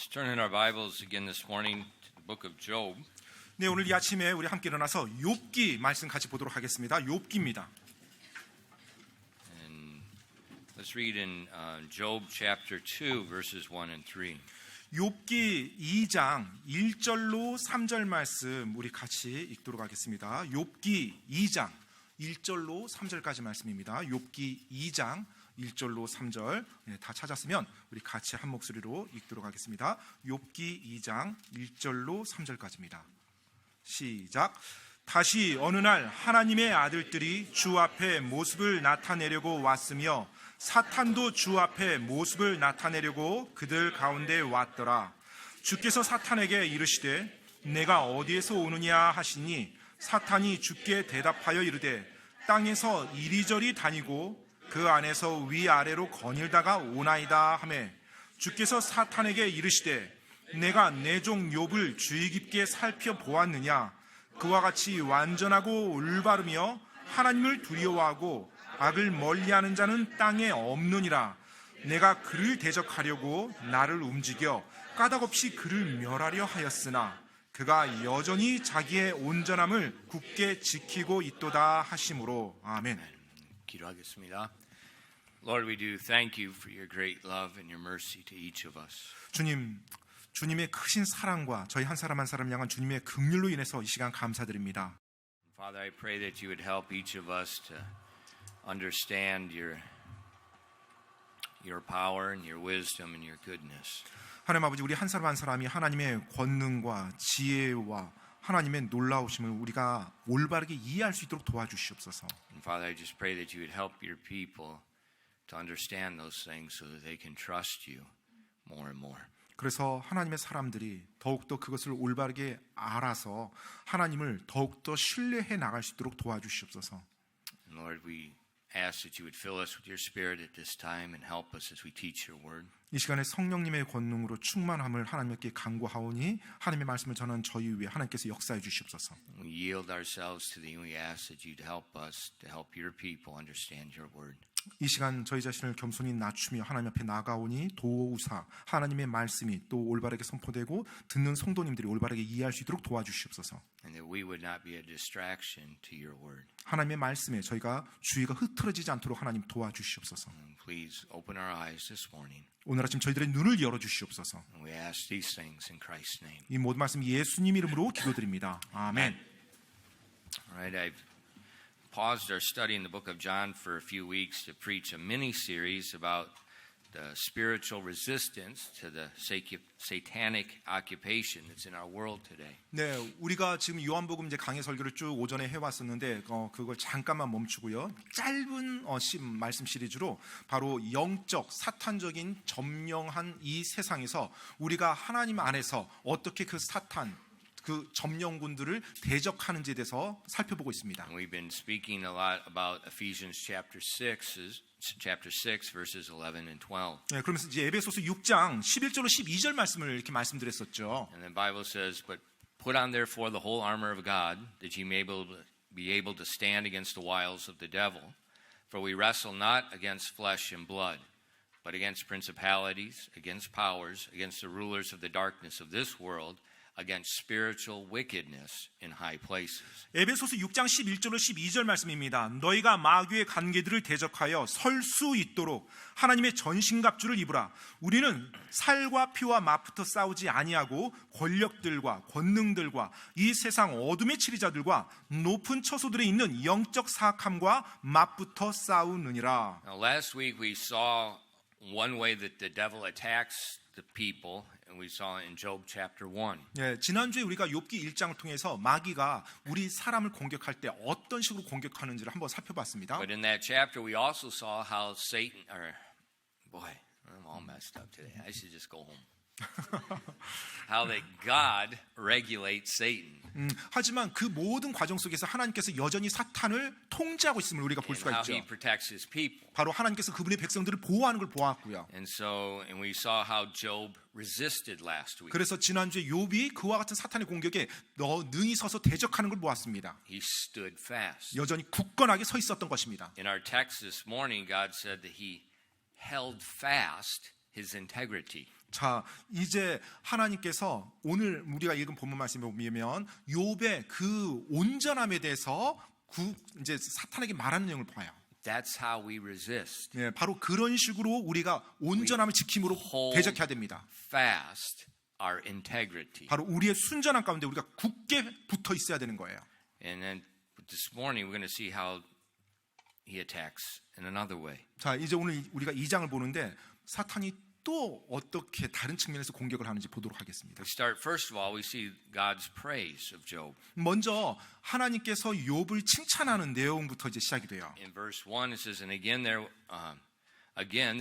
Let's turn in our Bibles again this morning to the book of Job. 네, 오늘 이 아침에 우리 함께 일어나서 욥기 말씀 같이 보도록 하겠습니다. 욥기입니다. And let's read in Job chapter 2 verses 1 and 3. 욥기 2장 1절로 3절 말씀 우리 같이 읽도록 하겠습니다. 욥기 2장 1절로 3절까지 말씀입니다. 욥기 2장 1절로 3절 다 찾았으면 우리 같이 한 목소리로 읽도록 하겠습니다. 욥기 2장 1절로 3절까지입니다. 시작. 다시 어느 날 하나님의 아들들이 주 앞에 모습을 나타내려고 왔으며 사탄도 주 앞에 모습을 나타내려고 그들 가운데 왔더라. 주께서 사탄에게 이르시되 내가 어디에서 오느냐 하시니 사탄이 주께 대답하여 이르되 땅에서 이리저리 다니고 그 안에서 위아래로 거닐다가 오나이다 하매 주께서 사탄에게 이르시되 내가 내 종 욥을 주의 깊게 살펴보았느냐. 그와 같이 완전하고 올바르며 하나님을 두려워하고 악을 멀리하는 자는 땅에 없느니라. 내가 그를 대적하려고 나를 움직여 까닭없이 그를 멸하려 하였으나 그가 여전히 자기의 온전함을 굳게 지키고 있도다 하심으로. 아멘. 기도하겠습니다. Lord, we do thank you for your great love and your mercy to each of us. 주님의 크신 사랑과 저희 한 사람 한 사람 향한 주님의 긍휼로 인해서 이 시간 감사드립니다. Father, I pray that you would help each of us to understand your power and your wisdom and your goodness. 하나님 아버지, 우리 한 사람 한 사람이 하나님의 권능과 지혜와 하나님의 놀라우심을 우리가 올바르게 이해할 수 있도록 도와주시옵소서. And Father, I just pray that you would help your people to understand those things so that they can trust you more and more. 그래서 하나님의 사람들이 더욱더 그것을 올바르게 알아서 하나님을 더욱더 신뢰해 나갈 수 있도록 도와주시옵소서. And Lord, we ask that you would fill us with your spirit at this time and help us as we teach your word. 이 시간에 성령님의 권능으로 충만함을 하나님께 간구하오니 하나님의 말씀을 전하는 저희 위에 하나님께서 역사해 주시옵소서. We yield ourselves to thee and we ask that you'd help us to help your people understand your word. 이 시간 저희 자신을 겸손히 낮추며 하나님 앞에 나가오니 도우사 하나님의 말씀이 또 올바르게 선포되고 듣는 성도님들이 올바르게 이해할 수 있도록 도와주시옵소서. And that we would not be a distraction to your word. 하나님의 말씀에 저희가 주의가 흐트러지지 않도록 하나님 도와주시옵소서. Please open our eyes this morning. 오늘 아침 저희들의 눈을 열어주시옵소서. And we ask these things in Christ's name. 이 모든 말씀 예수님 이름으로 기도드립니다. 아멘. All right, I've paused our study in the book of John for a few weeks to preach a mini series about the spiritual resistance to the satanic occupation that's in our world today. 네, 우리가 지금 요한복음 이제 강해 설교를 쭉 오전에 해왔었는데 그걸 잠깐만 멈추고요. 짧은 말씀 시리즈로 바로 영적 사탄적인 점령한 이 세상에서 우리가 하나님 안에서 어떻게 그 사탄 그 점령군들을 대적하는지에 대해서 살펴보고 있습니다. And we've been speaking a lot about Ephesians chapter 6 verses 11 and 12. 네, 그러면서 이제 에베소서 6장 11절로 12절 말씀을 이렇게 말씀드렸었죠. And the Bible says, "But put on therefore the whole armor of God, that ye may be able to stand against the wiles of the devil. For we wrestle not against flesh and blood, but against principalities, against powers, against the rulers of the darkness of this world, against spiritual wickedness in high places." 에베소서 6장 11절로 12절 말씀입니다. 너희가 마귀의 관계들을 대적하여 설 수 있도록 하나님의 전신갑주를 입으라. 우리는 살과 피와 맞붙어 싸우지 아니하고 권력들과 권능들과 이 세상 어둠의 치리자들과 높은 처소들에 있는 영적 사악함과 맞붙어 싸우느니라. Now, last week we saw one way that the devil attacks the people, and we saw it in Job chapter 1. 예, 지난주에 우리가 욥기 1장을 통해서 마귀가 우리 사람을 공격할 때 어떤 식으로 공격하는지를 한번 살펴봤습니다. But in that chapter we also saw how Satan, I'm all messed up today. I should just go home. How that God regulates Satan. 하지만 그 모든 과정 속에서 하나님께서 여전히 사탄을 통제하고 있음을 우리가 볼 And 수가 how 있죠. he protects his people. 바로 하나님께서 그분의 백성들을 보호하는 걸 보았고요. And we saw how Job resisted last week. 그래서 지난주에 욥이 그와 같은 사탄의 공격에 능히 서서 대적하는 걸 보았습니다. He stood fast. 여전히 굳건하게 서 있었던 것입니다. In our text this morning, God said that he held fast his integrity. 자, 이제 하나님께서 오늘 우리가 읽은 본문 말씀에 보면 욥의 그 온전함에 대해서 이제 사탄에게 말하는 내용을 봐요. That's how we resist. 예, 바로 그런 식으로 우리가 온전함을 지킴으로 대적해야 됩니다. Fast our integrity. 바로 우리의 순전함 가운데 우리가 굳게 붙어 있어야 되는 거예요. And then this morning we're going to see how he attacks in another way. 자, 이제 오늘 우리가 2장을 보는데 사탄이 또 어떻게 다른 측면에서 공격을 하는지 보도록 하겠습니다. We start first of all, we see God's praise of Job. 먼저 하나님께서 욥을 칭찬하는 내용부터 이제 시작이 돼요. In verse 1 it says, and again there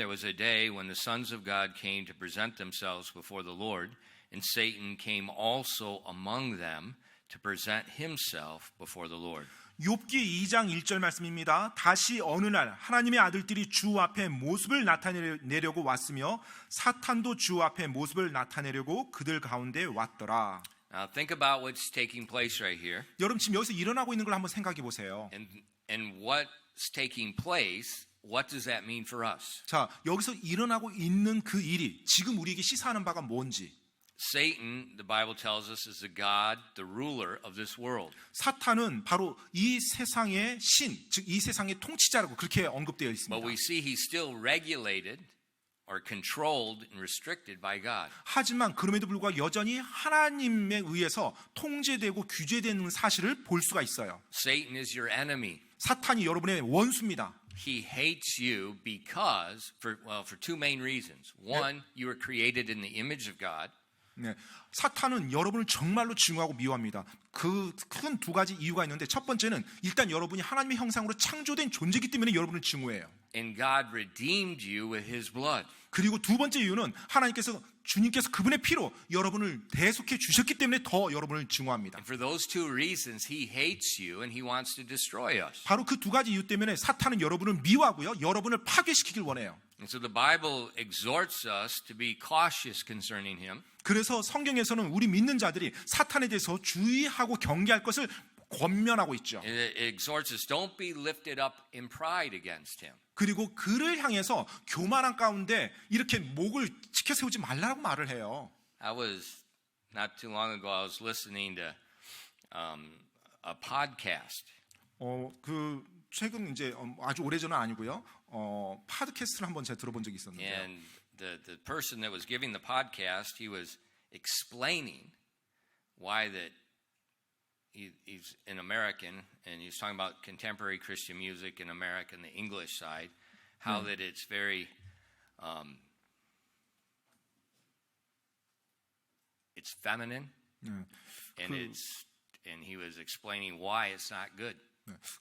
was a day when the sons of God came to present themselves before the Lord, and Satan came also among them to present himself before the Lord. 욥기 2장 1절 말씀입니다. 다시 어느 날 하나님의 아들들이 주 앞에 모습을 나타내려고 왔으며 사탄도 주 앞에 모습을 나타내려고 그들 가운데 왔더라. Now think about what's taking place right here. 여러분 지금 여기서 일어나고 있는 걸 한번 생각해 보세요. And what's taking place, what does that mean for us? 자, 여기서 일어나고 있는 그 일이 지금 우리에게 시사하는 바가 뭔지. Satan, the Bible tells us, is the God, the ruler of this world. 사탄은 바로 이 세상의 신, 즉 이 세상의 통치자라고 그렇게 언급되어 있습니다. But we see he's still regulated or controlled and restricted by God. 하지만 그럼에도 불구하고 여전히 하나님에 의해서 통제되고 규제되는 사실을 볼 수가 있어요. Satan is your enemy. 사탄이 여러분의 원수입니다. He hates you because, for two main reasons. One, you were created in the image of God. 네, 사탄은 여러분을 정말로 증오하고 미워합니다. 그 큰 두 가지 이유가 있는데 첫 번째는 일단 여러분이 하나님의 형상으로 창조된 존재이기 때문에 여러분을 증오해요. And God redeemed you with His blood. 그리고 두 번째 이유는 주님께서 그분의 피로 여러분을 대속해 주셨기 때문에 더 여러분을 증오합니다. And for those two reasons, He hates you and He wants to destroy us. 바로 그 두 가지 이유 때문에 사탄은 여러분을 미워하고요, 여러분을 파괴시키길 원해요. And so the Bible exhorts us to be cautious concerning Him. 그래서 성경에서는 우리 믿는 자들이 사탄에 대해서 주의하고 경계할 것을 권면하고 있죠. It exhorts us, don't be lifted up in pride against Him. 그리고 그를 향해서 교만한 가운데 이렇게 목을 지켜 세우지 말라고 말을 해요. I was not too long ago. I was listening to a podcast, 그 최근 이제 아주 오래전은 아니고요. 팟캐스트를 한번 제가 들어본 적이 있었는데요. and the person that was giving the podcast, he was explaining why that he's an American, and he's talking about contemporary Christian music in America, and the English side, how that it's very it's feminine, and he was explaining why it's not good.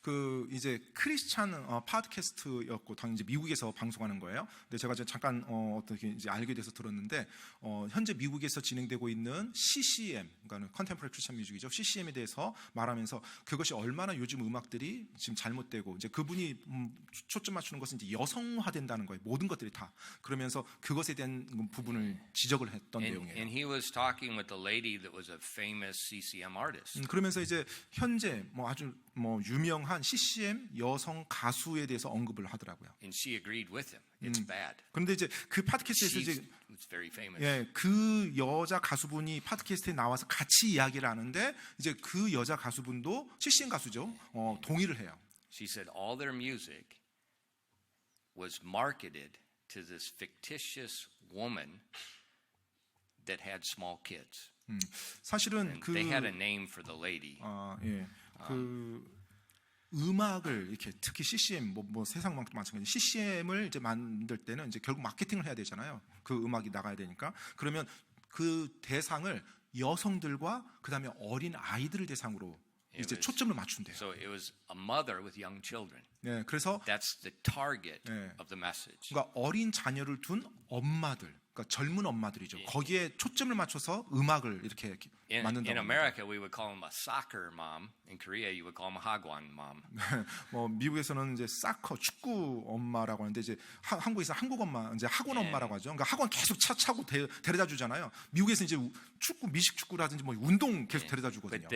그 이제 크리스찬 팟캐스트였고 당연히 이제 미국에서 방송하는 거예요. 근데 제가 잠깐 어떻게 이제 알게 돼서 들었는데 현재 미국에서 진행되고 있는 CCM, 그러니까 컨템포러리 크리스찬 뮤직이죠. CCM에 대해서 말하면서 그것이 얼마나 요즘 음악들이 지금 잘못되고 이제 그분이 초점 맞추는 것은 이제 여성화된다는 거예요. 모든 것들이 다 그러면서 그것에 대한 부분을 지적을 했던 내용이에요. And he was talking with a lady that was a famous CCM artist. 그러면서 이제 현재 아주 유명한 CCM 여성 가수에 대해서 언급을 하더라고요. And she agreed with him. It's bad. 그런데 이제 그 팟캐스트에서 이제 It's very famous. 그 여자 가수분이 팟캐스트에 나와서 같이 이야기를 하는데 이제 그 여자 가수분도 CCM 가수죠. 동의를 해요. She said all their music was marketed to this fictitious woman that had small kids. 사실은 They had a name for the lady. 그 음악을 이렇게 특히 CCM 세상 마찬가지 CCM을 이제 만들 때는 이제 결국 마케팅을 해야 되잖아요. 그 음악이 나가야 되니까. 그러면 그 대상을 여성들과 그다음에 어린 아이들을 대상으로 이제 초점을 맞춘대요. So it was a mother with young children. 네, 그래서 That's the target of the message. 그러니까 어린 자녀를 둔 엄마들, 그러니까 젊은 엄마들이죠. 거기에 초점을 맞춰서 음악을 이렇게 만든다고. In America, we would call them a soccer mom. In Korea, you would call them a hagwon mom. 미국에서는 이제 사커 축구 엄마라고 하는데 이제 한국에서 한국 엄마, 이제 학원 엄마라고 하죠. 그러니까 학원 계속 차고 데려다 주잖아요. 미국에서 이제 축구, 미식 축구라든지 운동 계속 데려다 주거든요.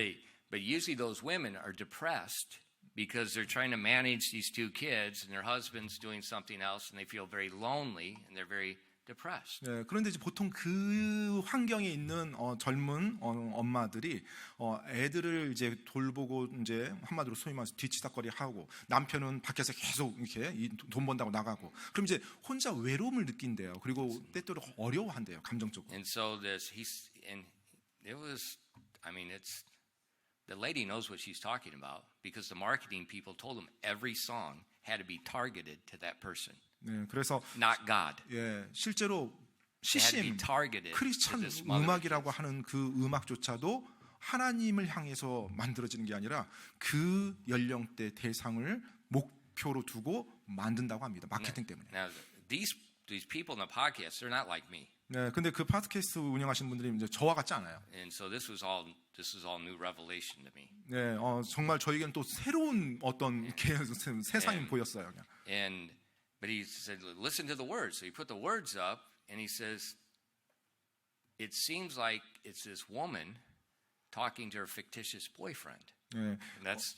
But usually those women are depressed because they're trying to manage these two kids and their husband's doing something else and they feel very lonely and they're very depressed. 네, 그런데 이제 보통 그 환경에 있는 젊은 엄마들이 애들을 이제 돌보고 이제 한마디로 소위 말해서 뒤치다거리 하고 남편은 밖에서 계속 이렇게 돈 번다고 나가고 그럼 이제 혼자 외로움을 느낀대요. 그리고 때때로 어려워한대요, 감정적으로. And so it was, I mean, the lady knows what she's talking about because the marketing people told them every song had to be targeted to that person, 네, 그래서 not God. 예, 실제로 They had to be CCM targeted to 크리스찬 this mother. 음악이라고 하는 그 음악조차도 하나님을 향해서 만들어지는 게 아니라 그 연령대 대상을 목표로 두고 만든다고 합니다. 마케팅 때문에. Now, these people in the podcast, they're not like me. 네, 근데 그 팟캐스트 운영하시는 분들이 이제 저와 같지 않아요. And so this is all new revelation to me. 네, 정말 저에게는 또 새로운 어떤 세상이 보였어요. 그냥. But he said, listen to the words. So he put the words up, and he says, it seems like it's this woman talking to her fictitious boyfriend. 네. And that's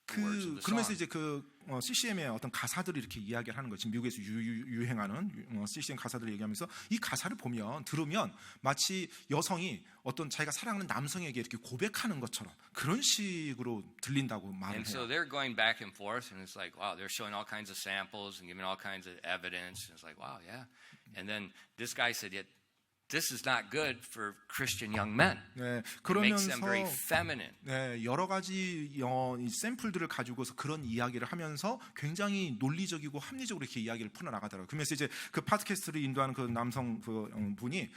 the words of the 그러면서 song. 이제 그 CCM의 어떤 가사들을 이렇게 이야기를 하는 거예요. 지금 미국에서 유행하는 CCM 가사들을 얘기하면서 이 가사를 들으면 마치 여성이 어떤 자기가 사랑하는 남성에게 이렇게 고백하는 것처럼 그런 식으로 들린다고 말을 And so 해요. they're going back and forth, and it's like, wow, they're showing all kinds of samples and giving all kinds of evidence. And it's like, wow, yeah. And then this guy said, yeah, this is not good for Christian young men. 네, It makes them very 그러면서 feminine. 네, 여러 가지 이 샘플들을 가지고서 그런 이야기를 하면서 굉장히 논리적이고 합리적으로 이렇게 이야기를 풀어나가더라고요. 그러면서 이제 그 팟캐스트를 인도하는 그 남성 분이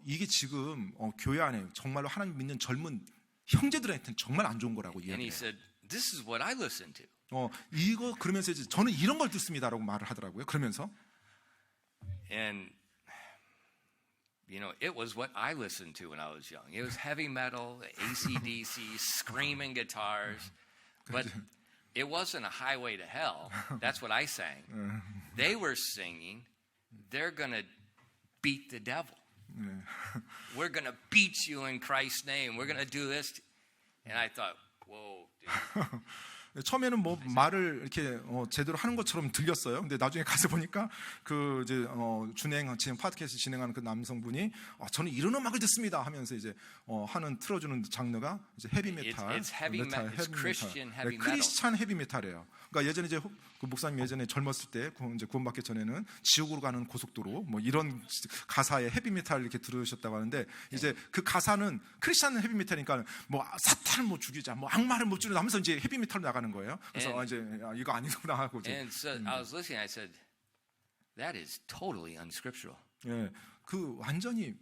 이게 지금 교회 안에 정말로 하나님 믿는 젊은 형제들한테는 정말 안 좋은 거라고 And he 이야기해요. said, this is what I listen to. 이거 그러면서 이제 저는 이런 걸 듣습니다라고 말을 하더라고요. 그러면서 And you know, it was what I listened to when I was young. It was heavy metal, AC/DC, screaming guitars. But it wasn't a highway to hell. That's what I sang. They were singing, they're going to beat the devil. We're going to beat you in Christ's name. We're going to do this. And I thought, whoa, dude. 처음에는 뭐 말을 이렇게 제대로 하는 것처럼 들렸어요. 근데 나중에 가서 보니까 그 이제 지금 팟캐스트 진행하는 그 남성분이 저는 이런 음악을 듣습니다 하면서 이제 하는 틀어주는 장르가 이제 헤비메탈, It's heavy metal. It's Christian heavy metal. 크리스찬 헤비메탈이에요. 그러니까 예전에 이제 그 목사님 예전에 젊었을 때 이제 구원받기 전에는 지옥으로 가는 고속도로 뭐 이런 가사의 헤비메탈 이렇게 들으셨다고 하는데 이제 그 가사는 크리스찬 헤비메탈이니까 뭐 사탄을 못 죽이자, 뭐 악마를 못 죽이자 하면서 이제 헤비메탈로 나가는 거예요. 그래서 이제 이거 아니구나 하고 이제. And so I was listening. I said, that is totally unscriptural. 예, 그 완전히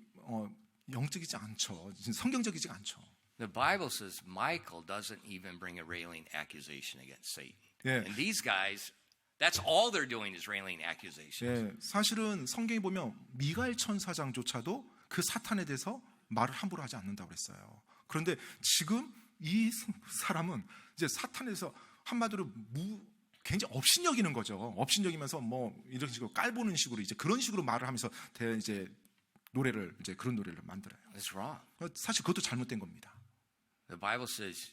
영적이지 않죠. 성경적이지 않죠. The Bible says Michael doesn't even bring a railing accusation against Satan. 예. And these guys, that's all they're doing is railing accusations. 예, 사실은 성경에 보면 미가엘 천사장조차도 그 사탄에 대해서 말을 함부로 하지 않는다고 그랬어요. 그런데 지금 이 사람은 이제 사탄에 대해서 한마디로 굉장히 업신여기는 거죠. 업신여기면서 뭐 이런 식으로 깔보는 식으로 이제 그런 식으로 말을 하면서 이제 노래를 이제 그런 노래를 만들어요. It's wrong. 사실 그것도 잘못된 겁니다. The Bible says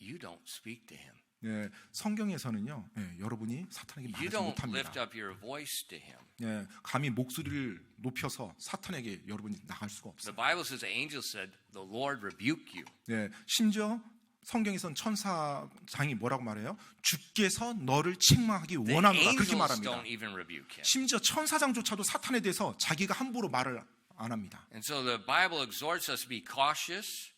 you don't speak to him. 예, 성경에서는요, 여러분이 사탄에게 You 말하지 don't 못합니다. lift up your voice to him. 예, 감히 목소리를 높여서 사탄에게 여러분이 나갈 수가 없어요. The Bible says the angel said, the Lord rebuke you. 예, 심지어 성경에선 천사장이 뭐라고 말해요? 주께서 너를 책망하기 The 원합니다. 그렇게 angels 말합니다. don't even rebuke him. 심지어 천사장조차도 사탄에 대해서 자기가 함부로 말을 안 합니다. And so the Bible exhorts us to be cautious.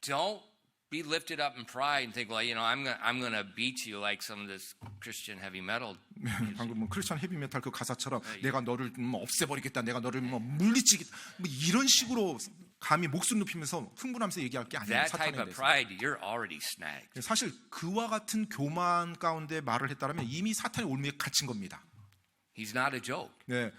Don't be lifted up in pride and think, well, you know, I'm going to beat you like some of this Christian heavy metal. 방금 뭐 크리스천 헤비메탈 그 가사처럼 내가 너를 없애버리겠다, 내가 너를 물리치겠다, 뭐 이런 식으로 감히 목소리 높이면서 흥분하면서 얘기할 게 아니에요. That type 사탄에 of 대해서. pride, you're already snagged. 사실 그와 같은 교만 가운데 말을 했다면 이미 사탄의 올무에 갇힌 겁니다. He's not a joke. 네,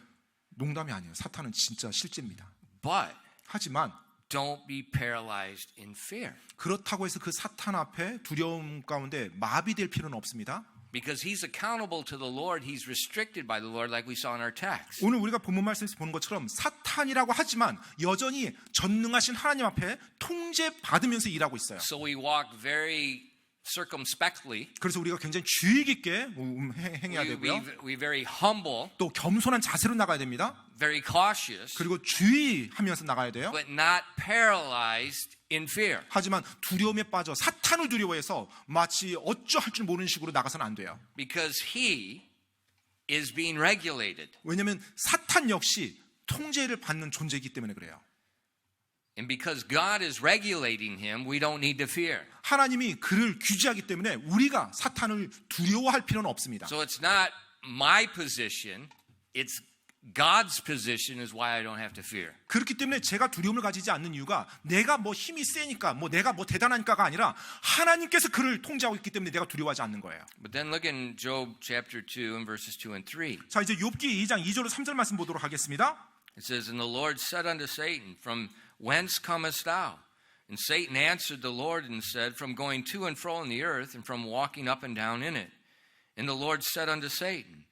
농담이 아니에요. 사탄은 진짜 실제입니다. But 하지만 don't be paralyzed in fear. 그렇다고 해서 그 사탄 앞에 두려움 가운데 마비될 필요는 없습니다. Because he's accountable to the Lord, he's restricted by the Lord, like we saw in our text. 오늘 우리가 본문 말씀에서 보는 것처럼 사탄이라고 하지만 여전히 전능하신 하나님 앞에 통제받으면서 일하고 있어요. So we walk very circumspectly. 그래서 우리가 굉장히 주의 깊게 행해야 되고요. We very humble, 또 겸손한 자세로 나가야 됩니다. very cautious, 그리고 주의하면서 나가야 돼요. but not paralyzed in fear. 하지만 두려움에 빠져 사탄을 두려워해서 마치 어쩌할 줄 모르는 식으로 나가서는 안 돼요. Because he is being regulated. 왜냐하면 사탄 역시 통제를 받는 존재이기 때문에 그래요. And because God is regulating him, we don't need to fear. 하나님이 그를 규제하기 때문에 우리가 사탄을 두려워할 필요는 없습니다. So it's not my position, it's God's position is why I don't have to fear. 그렇기 때문에 제가 두려움을 가지지 않는 이유가 내가 뭐 힘이 세니까 내가 대단하니까가 아니라 하나님께서 그를 통제하고 있기 때문에 내가 두려워하지 않는 거예요. But then look in Job chapter 2 and verses 2 and 3. 자, 이제 욥기 2장 2절로 3절 말씀 보도록 하겠습니다. It says, And the Lord said unto Satan, From whence comest thou? And Satan answered the Lord and said, From going to and fro in the earth, and from walking up and down in it. And the Lord said unto Satan,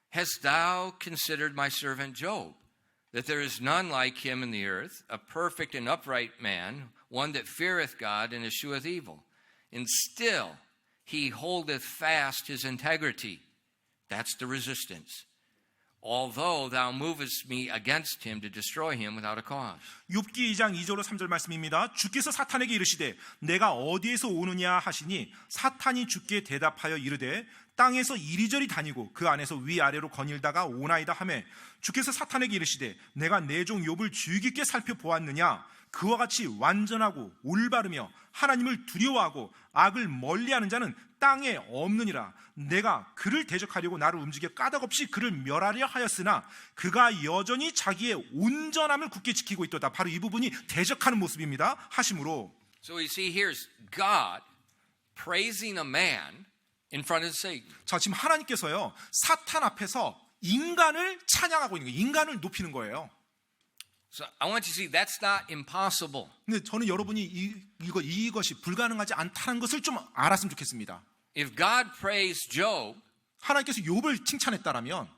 Hast thou considered my servant Job, that there is none like him in the earth, a perfect and upright man, one that feareth God and escheweth evil? And still he holdeth fast his integrity. That's the resistance. Although thou movest me against him to destroy him without a cause. 욥기 2장 2절로 3절 말씀입니다. 주께서 사탄에게 이르시되 내가 어디에서 오느냐 하시니 사탄이 주께 대답하여 이르되 땅에서 이리저리 다니고 그 안에서 위아래로 거닐다가 오나이다 하매 주께서 사탄에게 이르시되 내가 내 종 욥을 주의 깊게 살펴보았느냐 그와 같이 완전하고 올바르며 하나님을 두려워하고 악을 멀리하는 자는 땅에 없느니라. 내가 그를 대적하려고 나를 움직여 까닭없이 그를 멸하려 하였으나 그가 여전히 자기의 온전함을 굳게 지키고 있도다. 바로 이 부분이 대적하는 모습입니다. 하심으로. So we see here's God praising a man in front of Satan. 자, 지금 하나님께서요 사탄 앞에서 인간을 찬양하고 있는 거예요. 인간을 높이는 거예요. So I want you to see that's not impossible. 근데 저는 여러분이 이것이 불가능하지 않다는 것을 좀 알았으면 좋겠습니다. If God praised Job, 하나님께서 욥을 칭찬했다라면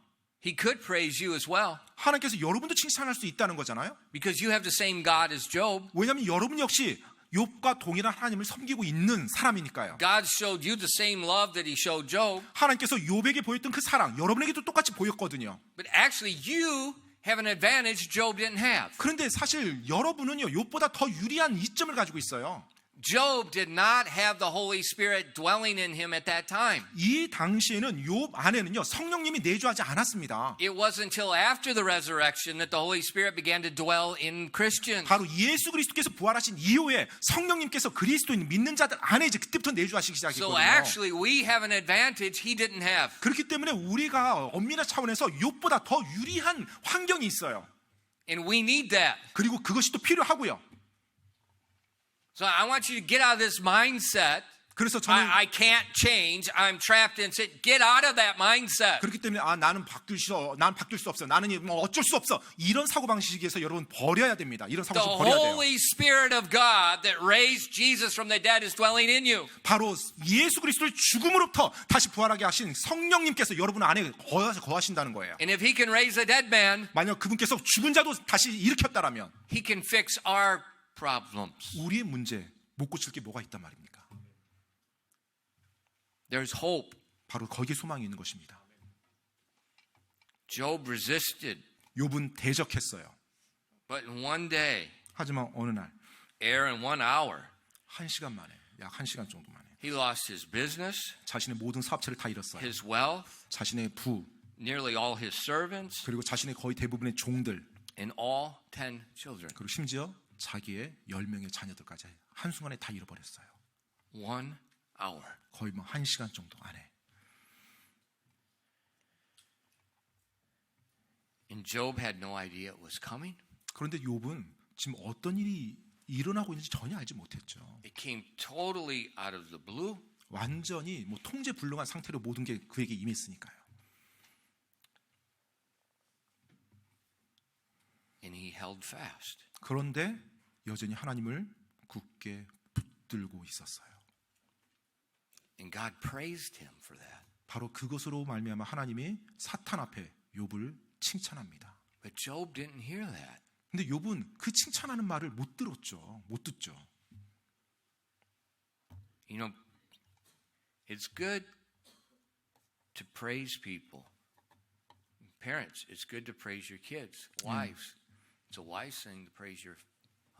he could praise you as well. 하나님께서 여러분도 칭찬할 수 있다는 거잖아요. Because you have the same God as Job. 왜냐하면 여러분 역시 욥과 동일한 하나님을 섬기고 있는 사람이니까요. God showed you the same love that he showed Job. 하나님께서 욥에게 보였던 그 사랑 여러분에게도 똑같이 보였거든요. But actually you have an advantage Job didn't have. 그런데 사실 여러분은요 욥보다 더 유리한 이점을 가지고 있어요. Job did not have the Holy Spirit dwelling in him at that time. 이 당시에는 욥 안에는요 성령님이 내주하지 않았습니다. It wasn't until after the resurrection that the Holy Spirit began to dwell in Christians. 바로 예수 그리스도께서 부활하신 이후에 성령님께서 그리스도인 믿는 자들 안에 이제 그때부터 내주하시기 So 시작했거든요. actually we have an advantage he didn't have. 그렇기 때문에 우리가 엄밀한 차원에서 욥보다 더 유리한 환경이 있어요. And we need that. 그리고 그것이 또 필요하고요. So I want you to get out of this mindset. 그래서 저는 I can't change. I'm trapped in sin. Get out of that mindset. 그렇기 때문에 나는 바뀔 수 없어. 나는 뭐 어쩔 수 없어. 이런 사고 방식에서 여러분 버려야 됩니다. 이런 사고 The 방식 버려야 돼요. Holy Spirit of God that raised Jesus from the dead is dwelling in you. 바로 예수 그리스도를 죽음으로부터 다시 부활하게 하신 성령님께서 여러분 안에 거하신다는 거예요. And if he can raise a dead man, 만약 그분께서 죽은 자도 다시 일으켰다라면 he can fix our problems. 우리의 문제 못 고칠 게 뭐가 있단 말입니까? There's hope. 바로 거기에 소망이 있는 것입니다. Job resisted. 욥은 대적했어요. But in one day, 하지만 어느 날 in 1 hour, 1시간 만에 약 1시간 정도 만에 he lost his business, 자신의 모든 사업체를 다 잃었어요. his wealth, 자신의 부 nearly all his servants, 그리고 자신의 거의 대부분의 종들 and all 10 children. 그리고 심지어 자기의 10명의 자녀들까지 한순간에 다 잃어버렸어요. 1 hour. 거의 뭐 1시간 정도 안에. And Job had no idea it was coming. 그런데 욥은 지금 어떤 일이 일어나고 있는지 전혀 알지 못했죠. It came totally out of the blue. 완전히 뭐 통제 불능한 상태로 모든 게 그에게 임했으니까요. And he held fast. 그런데 여전히 하나님을 굳게 붙들고 있었어요. And God praised him for that. 바로 그것으로 말미암아 하나님이 사탄 앞에 욥을 칭찬합니다. But Job didn't hear that. 근데 욥은 그 칭찬하는 말을 못 들었죠. 못 듣죠. You know, it's good to praise people, parents, it's good to praise your kids. Wives, it's a wise thing to praise your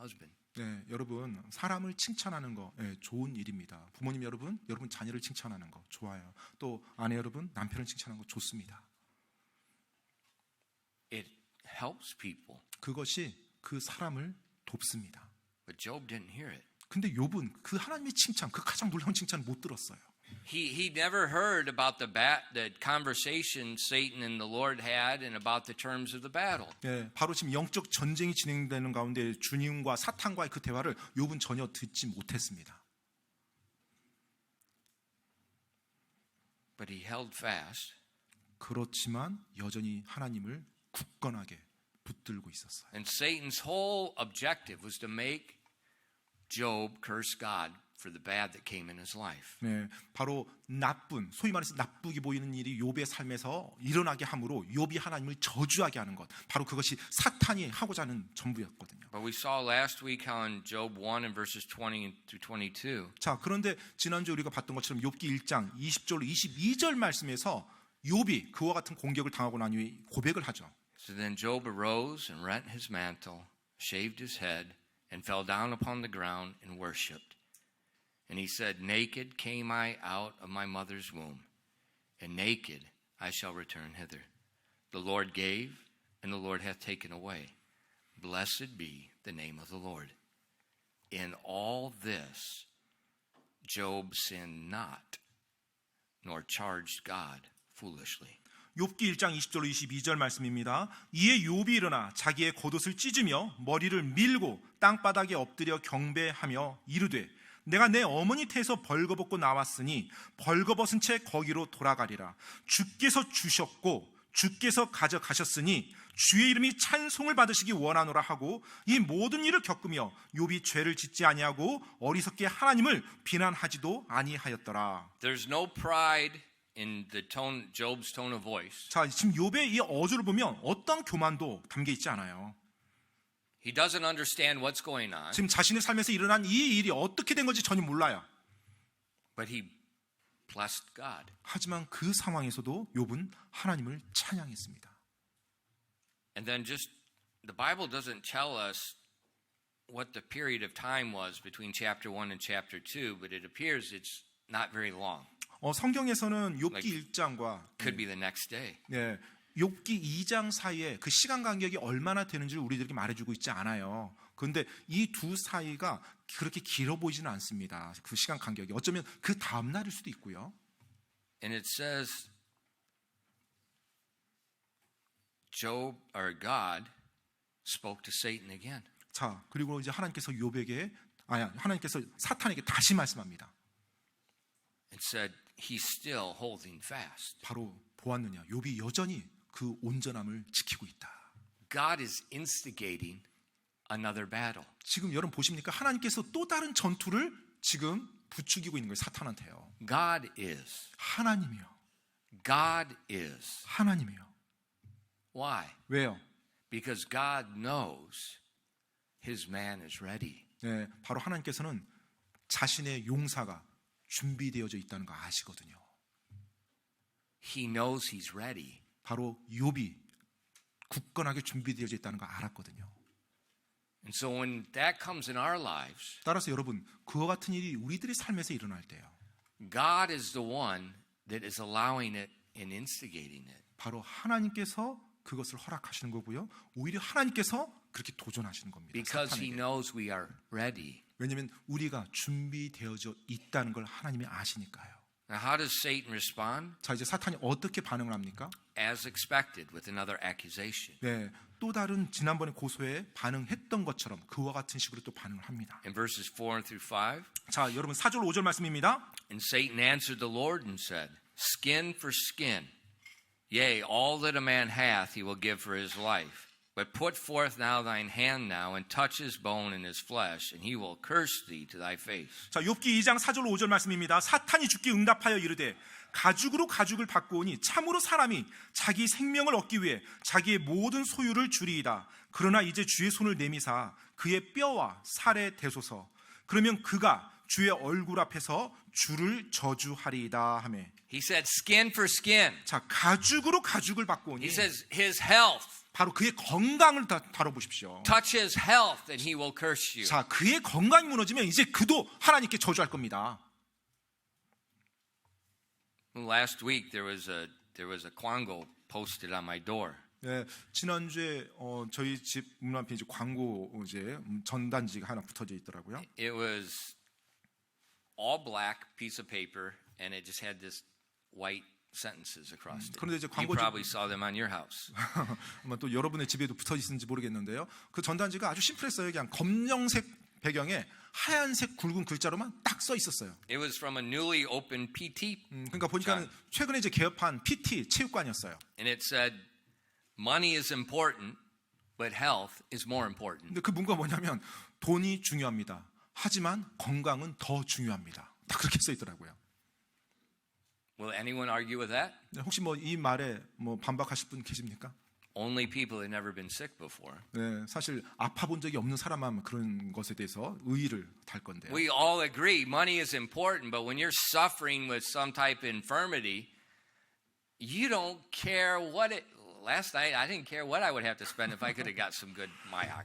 husband. 네, 여러분 사람을 칭찬하는 거 좋은 일입니다. 부모님 여러분 자녀를 칭찬하는 거 좋아요. 또 아내 여러분 남편을 칭찬하는 거 좋습니다. It helps people. 그것이 그 사람을 돕습니다. But Job didn't hear it. 근데 욥은 그 하나님의 칭찬, 그 가장 놀라운 칭찬을 못 들었어요. He never heard about the conversation Satan and the Lord had and about the terms of the battle. 네, 바로 지금 영적 전쟁이 진행되는 가운데 주님과 사탄과의 그 대화를 욥은 전혀 듣지 못했습니다. But he held fast. 그렇지만 여전히 하나님을 굳건하게 붙들고 있었어요. And Satan's whole objective was to make Job curse God for the bad that came in his life. 네, 바로 나쁜, 소위 말해서 나쁘게 보이는 일이 욥의 삶에서 일어나게 함으로 욥이 하나님을 저주하게 하는 것, 바로 그것이 사탄이 하고자 하는 전부였거든요. But we saw last week how in Job 1 and verses 20 through 22, 자, 그런데 지난주 우리가 봤던 것처럼 욥기 1장 20절 22절 말씀에서 욥이 그와 같은 공격을 당하고 난 후에 고백을 하죠. So then Job arose and rent his mantle, shaved his head, and fell down upon the ground and worshipped. And he said, Naked came I out of my mother's womb, and naked I shall return hither. The Lord gave, and the Lord hath taken away. Blessed be the name of the Lord. In all this, Job sinned not, nor charged God foolishly. 욥기 1장 20절로 22절 말씀입니다. 이에 욥이 일어나 자기의 겉옷을 찢으며 머리를 밀고 땅바닥에 엎드려 경배하며 이르되 내가 내 어머니 태에서 벌거벗고 나왔으니 벌거벗은 채 거기로 돌아가리라. 주께서 주셨고 주께서 가져가셨으니 주의 이름이 찬송을 받으시기 원하노라 하고 이 모든 일을 겪으며 욥이 죄를 짓지 아니하고 어리석게 하나님을 비난하지도 아니하였더라. There's no pride in the tone, Job's tone of voice. 자, 지금 욥의 이 어조를 보면 어떤 교만도 담겨 있지 않아요. He doesn't understand what's going on, 지금 자신의 삶에서 일어난 이 일이 어떻게 된 건지 전혀 몰라요. but he blessed God. 하지만 그 상황에서도 욥은 하나님을 찬양했습니다. And then just the Bible doesn't tell us what the period of time was between chapter 1 and chapter 2, but it appears it's not very long. 성경에서는 욥기 1장과 Could be the next day. 네, 욥기 2장 사이에 그 시간 간격이 얼마나 되는지를 우리들에게 말해주고 있지 않아요. 그런데 이 두 사이가 그렇게 길어 보이지는 않습니다. 그 시간 간격이 어쩌면 그 다음 날일 수도 있고요. And it says Job or God spoke to Satan again. 자, 그리고 이제 하나님께서 사탄에게 다시 말씀합니다. And said he's still holding fast. 바로 보았느냐, 욥이 여전히 그 온전함을 지키고 있다. God is instigating another battle. 지금 여러분 보십니까? 하나님께서 또 다른 전투를 지금 부추기고 있는 거예요. 사탄한테요. God is. 하나님이요. God is. 하나님이요. Why? 왜요? Because God knows his man is ready. 네, 바로 하나님께서는 자신의 용사가 준비되어져 있다는 거 아시거든요. He knows he's ready. 바로 욥이 굳건하게 준비되어져 있다는 거 알았거든요. And so when that comes in our lives, 따라서 여러분, 그와 같은 일이 우리들의 삶에서 일어날 때요. God is the one that is allowing it and instigating it. 바로 하나님께서 그것을 허락하시는 거고요. 오히려 하나님께서 그렇게 도전하시는 겁니다. Because he 사탄에게. knows we are ready. 왜냐하면 우리가 준비되어져 있다는 걸 하나님이 아시니까요. Now how does Satan respond? 자, 이제 사탄이 어떻게 반응을 합니까? As expected with another accusation. 네, 또 다른 지난번에 고소에 반응했던 것처럼 그와 같은 식으로 또 반응을 합니다. In verses 4 through 5, 자, 여러분 4절 5절 말씀입니다. and Satan answered the Lord and said, Skin for skin, yea, all that a man hath he will give for his life. But put forth now thine hand now and touch his bone and his flesh, and he will curse thee to thy face. 자, 욥기 2장 4절 5절 말씀입니다. 사탄이 주께 응답하여 이르되 가죽으로 가죽을 바꾸오니 참으로 사람이 자기 생명을 얻기 위해 자기의 모든 소유를 주리이다. 그러나 이제 주의 손을 내미사 그의 뼈와 살에 대소서. 그러면 그가 주의 얼굴 앞에서 주를 저주하리이다 하며. He said, skin for skin. 자, 가죽으로 가죽을 받고 오니 He says, his health. 바로 그의 건강을 다뤄보십시오. Touch his health and he will curse you. 자, 그의 건강이 무너지면 이제 그도 하나님께 저주할 겁니다. Last week there was a quango posted on my door. 네, 지난주에 저희 집 문 앞에 이제 광고 이제 전단지가 하나 붙어져 있더라고요. It was all black piece of paper and it just had this white sentences across it. 그런데 이제 You 광고지 probably saw them on your house. 아마 또 여러분의 집에도 붙어 있는지 모르겠는데요. 그 전단지가 아주 심플했어요. 그냥 검정색 배경에 하얀색 굵은 글자로만 딱 써 있었어요. It was from a newly opened PT 그러니까 보니까 최근에 이제 개업한 PT 체육관이었어요. and it said money is important but health is more important. 근데 그 문구가 뭐냐면 돈이 중요합니다. 하지만 건강은 더 중요합니다. 딱 그렇게 써 있더라고요. Will anyone argue with that? 혹시 뭐 이 말에 뭐 반박하실 분 계십니까? Only people who have never been sick before. 네, 사실 아파 본 적이 없는 사람만 그런 것에 대해서 의의를 달 건데요. We all agree money is important, but when you're suffering with some type of infirmity, you don't care what it. Last night, I didn't care what I would have to spend if I could have got some good Mayak.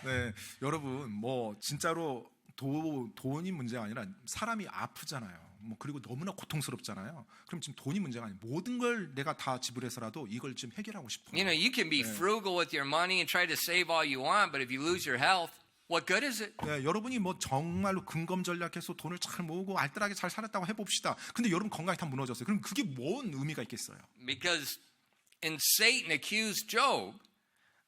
네, 여러분 뭐 진짜로 돈이 문제가 아니라 사람이 아프잖아요. 뭐 그리고 너무나 고통스럽잖아요. 그럼 지금 돈이 문제가 아니에요. 모든 걸 내가 다 지불해서라도 이걸 좀 해결하고 싶어요. You know, you can be frugal with your money and try to save all you want, but if you lose your health, what good is it? 네, 여러분이 뭐 정말로 근검전략해서 돈을 잘 모으고 알뜰하게 잘 살았다고 해봅시다. 근데 여러분 건강이 다 무너졌어요. 그럼 그게 뭔 의미가 있겠어요? Because and Satan accused Job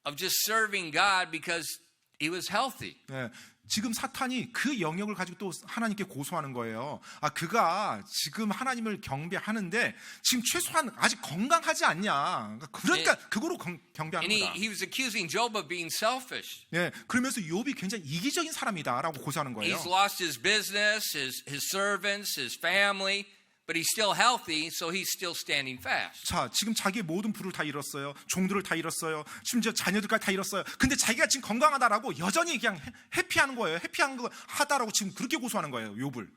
of just serving God because he was healthy. 네, 지금 사탄이 그 영역을 가지고 또 하나님께 고소하는 거예요. 아, 그가 지금 하나님을 경배하는데 지금 최소한 아직 건강하지 않냐. 그러니까 그거로 경배하는 And 거다. he was accusing Job of being selfish. 네, 그러면서 욥이 굉장히 이기적인 사람이다라고 고소하는 거예요. He's lost his business, his servants, his family, but he's still healthy, so he's still standing fast. 자, 지금 자기의 모든 부를 다 잃었어요. 종들을 다 잃었어요. 심지어 자녀들까지 다 잃었어요. 근데 자기가 지금 건강하다라고 여전히 그냥 해피하는 거예요. 해피한 거 하다라고 지금 그렇게 고소하는 거예요. 욥을.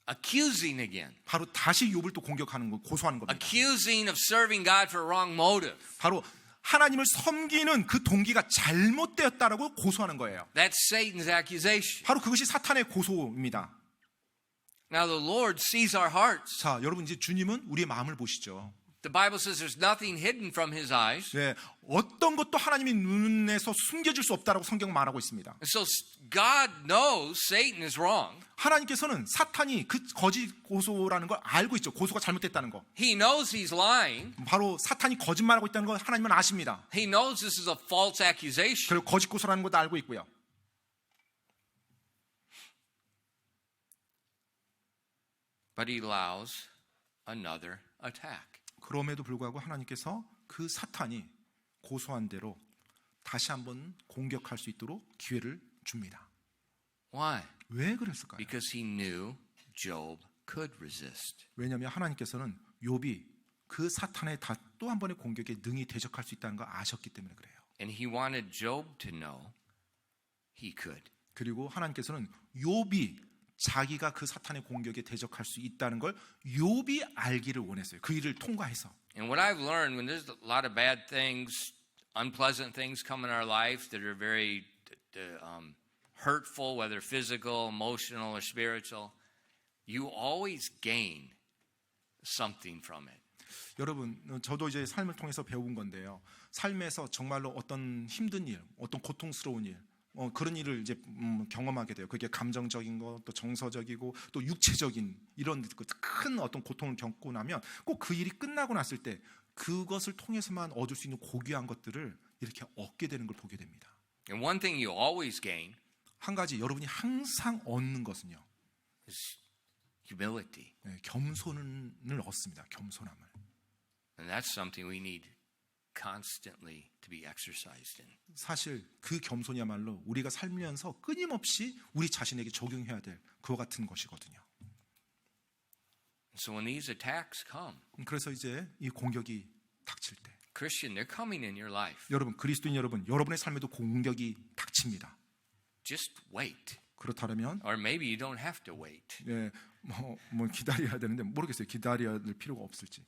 Accusing again. 바로 다시 욥을 또 공격하는 거, 고소하는 겁니다. Accusing of serving God for wrong motive. 바로 하나님을 섬기는 그 동기가 잘못되었다라고 고소하는 거예요. That's Satan's accusation. 바로 그것이 사탄의 고소입니다. Now the Lord sees our hearts. 자, 여러분 이제 주님은 우리의 마음을 보시죠. The Bible says there's nothing hidden from his eyes. 네, 어떤 것도 하나님의 눈에서 숨겨질 수 없다라고 성경 말하고 있습니다. And so God knows Satan is wrong. 하나님께서는 사탄이 그 거짓 고소라는 걸 알고 있죠. 고소가 잘못됐다는 거. He knows he's lying. 바로 사탄이 거짓말하고 있다는 걸 하나님은 아십니다. He knows this is a false accusation. 그리고 거짓 고소라는 것도 알고 있고요. But he allows another attack. 그럼에도 불구하고 하나님께서 그 사탄이 고소한 대로 다시 한번 공격할 수 있도록 기회를 줍니다. Why? 왜 그랬을까요? Because he knew Job could resist. 왜냐하면 하나님께서는 욥이 그 사탄의 또 한 번의 공격에 능히 대적할 수 있다는 걸 아셨기 때문에 그래요. And he wanted Job to know he could. 그리고 하나님께서는 욥이 자기가 그 사탄의 공격에 대적할 수 있다는 걸 욥이 알기를 원했어요. 그 일을 통과해서. And what I've learned when there's a lot of bad things, unpleasant things come in our life that are very hurtful, whether physical, emotional, or spiritual, you always gain something from it. 여러분, 저도 이제 삶을 통해서 배운 건데요. 삶에서 정말로 어떤 힘든 일, 어떤 고통스러운 일, 그런 일을 이제 경험하게 돼요. 그게 감정적인 거, 또 정서적이고, 또 육체적인 이런 큰 어떤 고통을 겪고 나면 꼭 그 일이 끝나고 났을 때 그것을 통해서만 얻을 수 있는 고귀한 것들을 이렇게 얻게 되는 걸 보게 됩니다. And one thing you always gain 한 가지 여러분이 항상 얻는 것은요, is humility. 네, 겸손을 얻습니다. 겸손함을. And that's something we need constantly to be exercised in. 사실 그 겸손이야말로 우리가 살면서 끊임없이 우리 자신에게 적용해야 될 그와 같은 것이거든요. So when these attacks come, 그래서 이제 이 공격이 닥칠 때, Christian, they're coming in your life. 여러분, 그리스도인 여러분, 여러분의 삶에도 공격이 닥칩니다. Just wait. 그렇다면 Or maybe you don't have to wait. 예, 뭐 기다려야 되는데 모르겠어요. 기다려야 될 필요가 없을지.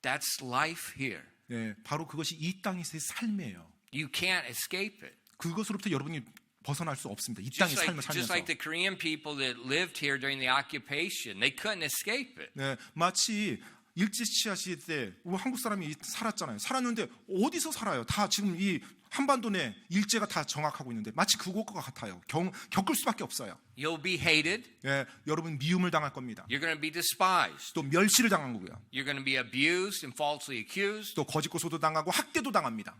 That's life here. 예, 바로 그것이 이 땅에서의 삶이에요. You can't escape it. 그것으로부터 여러분이 벗어날 수 없습니다. 이 땅의 삶을 Just 살면서. like the Korean people that lived here during the occupation, they couldn't escape it. 네, 마치 일제치하 시대 때 한국 사람이 살았잖아요. 살았는데 어디서 살아요? 다 지금 이 한반도 내 일제가 다 정확하고 있는데 마치 그것과 같아요. 겪을 수밖에 없어요. You'll be hated. 예, 여러분 미움을 당할 겁니다. You're going to be despised. 또 멸시를 당한 거고요. You're going to be abused and falsely accused. 또 거짓 고소도 당하고 학대도 당합니다.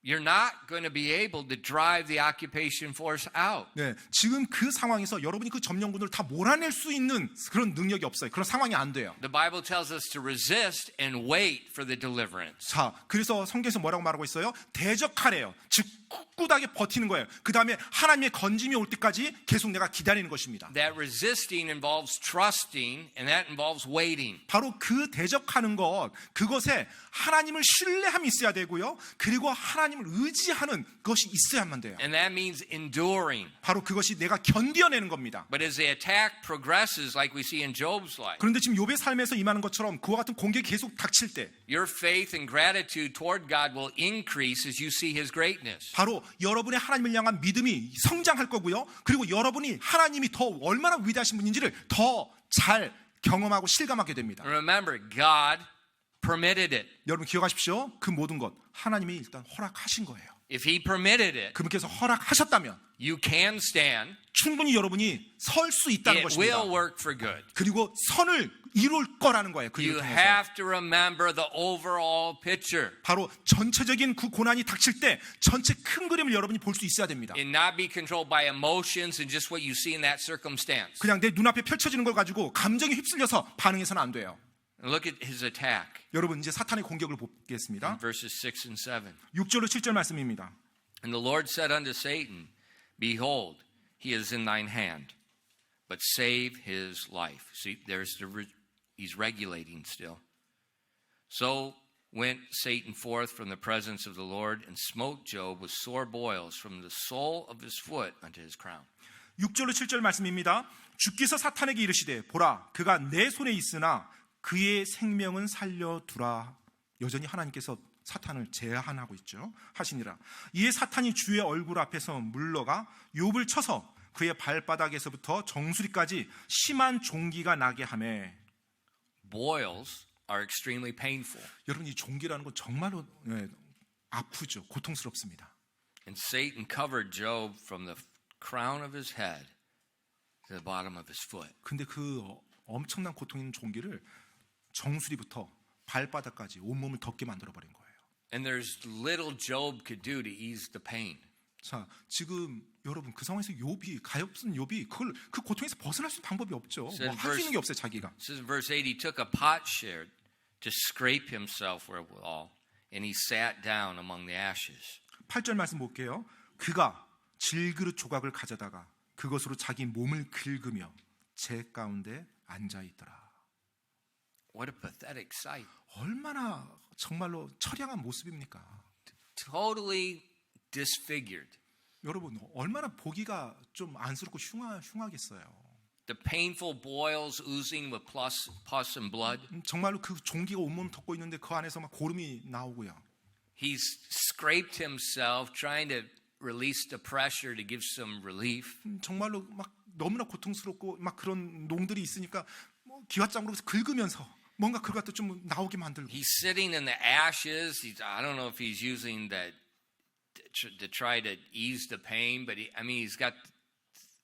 You're not going to be able to drive the occupation force out. 네, 지금 그 상황에서 여러분이 그 점령군을 다 몰아낼 수 있는 그런 능력이 없어요. 그런 상황이 안 돼요. The Bible tells us to resist and wait for the deliverance. 자, 그래서 성경에서 뭐라고 말하고 있어요? 대적하래요. 즉 꿋꿋하게 버티는 거예요. 그 다음에 하나님의 건짐이 올 때까지 계속 내가 기다리는 것입니다. That resisting involves trusting, and that involves waiting. 바로 그 대적하는 것, 그것에 하나님을 신뢰함이 있어야 되고요. 그리고 하나님을 의지하는 것이 있어야만 돼요. And that means enduring. 바로 그것이 내가 견뎌내는 겁니다. But as the attack progresses, like we see in Job's life, 그런데 지금 욥의 삶에서 임하는 것처럼 그와 같은 공격이 계속 닥칠 때 your faith and gratitude toward God will increase as you see His greatness. 바로 여러분의 하나님을 향한 믿음이 성장할 거고요. 그리고 여러분이 하나님이 더 얼마나 위대하신 분인지를 더 잘 경험하고 실감하게 됩니다. Remember, God permitted it. 여러분 기억하십시오. 그 모든 것 하나님이 일단 허락하신 거예요. If He permitted it, 그분께서 허락하셨다면 you can stand. 충분히 여러분이 설 수 있다는 It 것입니다. will work for good. 그리고 선을 이룰 거라는 거예요. 그 일을 You 통해서. have to remember the overall picture 바로 전체적인 그 고난이 닥칠 때 전체 큰 그림을 여러분이 볼 수 있어야 됩니다. and not be controlled by emotions and just what you see in that circumstance. 그냥 내 눈앞에 펼쳐지는 걸 가지고 감정에 휩쓸려서 반응해서는 안 돼요. And look at his attack 여러분 이제 사탄의 공격을 보겠습니다. verses 6 and 7. 6절로 7절 말씀입니다. And the Lord said unto Satan, Behold, he is in thine hand, but save his life. See, he's regulating still. So went Satan forth from the presence of the Lord and smote Job with sore boils from the sole of his foot unto his crown. 6절로 7절 말씀입니다. 주께서 사탄에게 이르시되 보라 그가 내 손에 있으나 그의 생명은 살려두라. 여전히 하나님께서 사탄을 제한하고 있죠. 하시니라. 이에 사탄이 주의 얼굴 앞에서 물러가 욥을 쳐서 그의 발바닥에서부터 정수리까지 심한 종기가 나게 하매. Boils are extremely painful. 여러분 이 종기라는 건 정말로 아프죠. 고통스럽습니다. And Satan covered Job from the crown of his head to the bottom of his foot. 근데 그 엄청난 고통 있는 종기를 정수리부터 발바닥까지 온몸을 덮게 만들어 버린 거예요. And there's little Job could do to ease the pain. 자, 지금 여러분 그 상황에서 욥이 가엾은 욥이 그 고통에서 벗어날 수 있는 방법이 없죠. 뭐 할 수 있는 게 없어요, 자기가. It says in verse 8, he took a potsherd to scrape himself withal, and he sat down among the ashes. 8절 말씀 볼게요. 그가 질그릇 조각을 가져다가 그것으로 자기 몸을 긁으며 재 가운데 앉아 있더라. What a pathetic sight. 얼마나 정말로 처량한 모습입니까? Totally disfigured. 여러분 얼마나 보기가 좀 안쓰럽고 흉하겠어요. The painful boils oozing with pus and blood. 정말로 그 종기가 온몸을 덮고 있는데 그 안에서 막 고름이 나오고요. He's scraped himself trying to release the pressure to give some relief. 정말로 막 너무나 고통스럽고 막 그런 농들이 있으니까 뭐 기왓장으로 긁으면서 뭔가 그걸 갖다 좀 나오게 만들고. He's sitting in the ashes. I don't know if he's using that to try to ease the pain, but he's got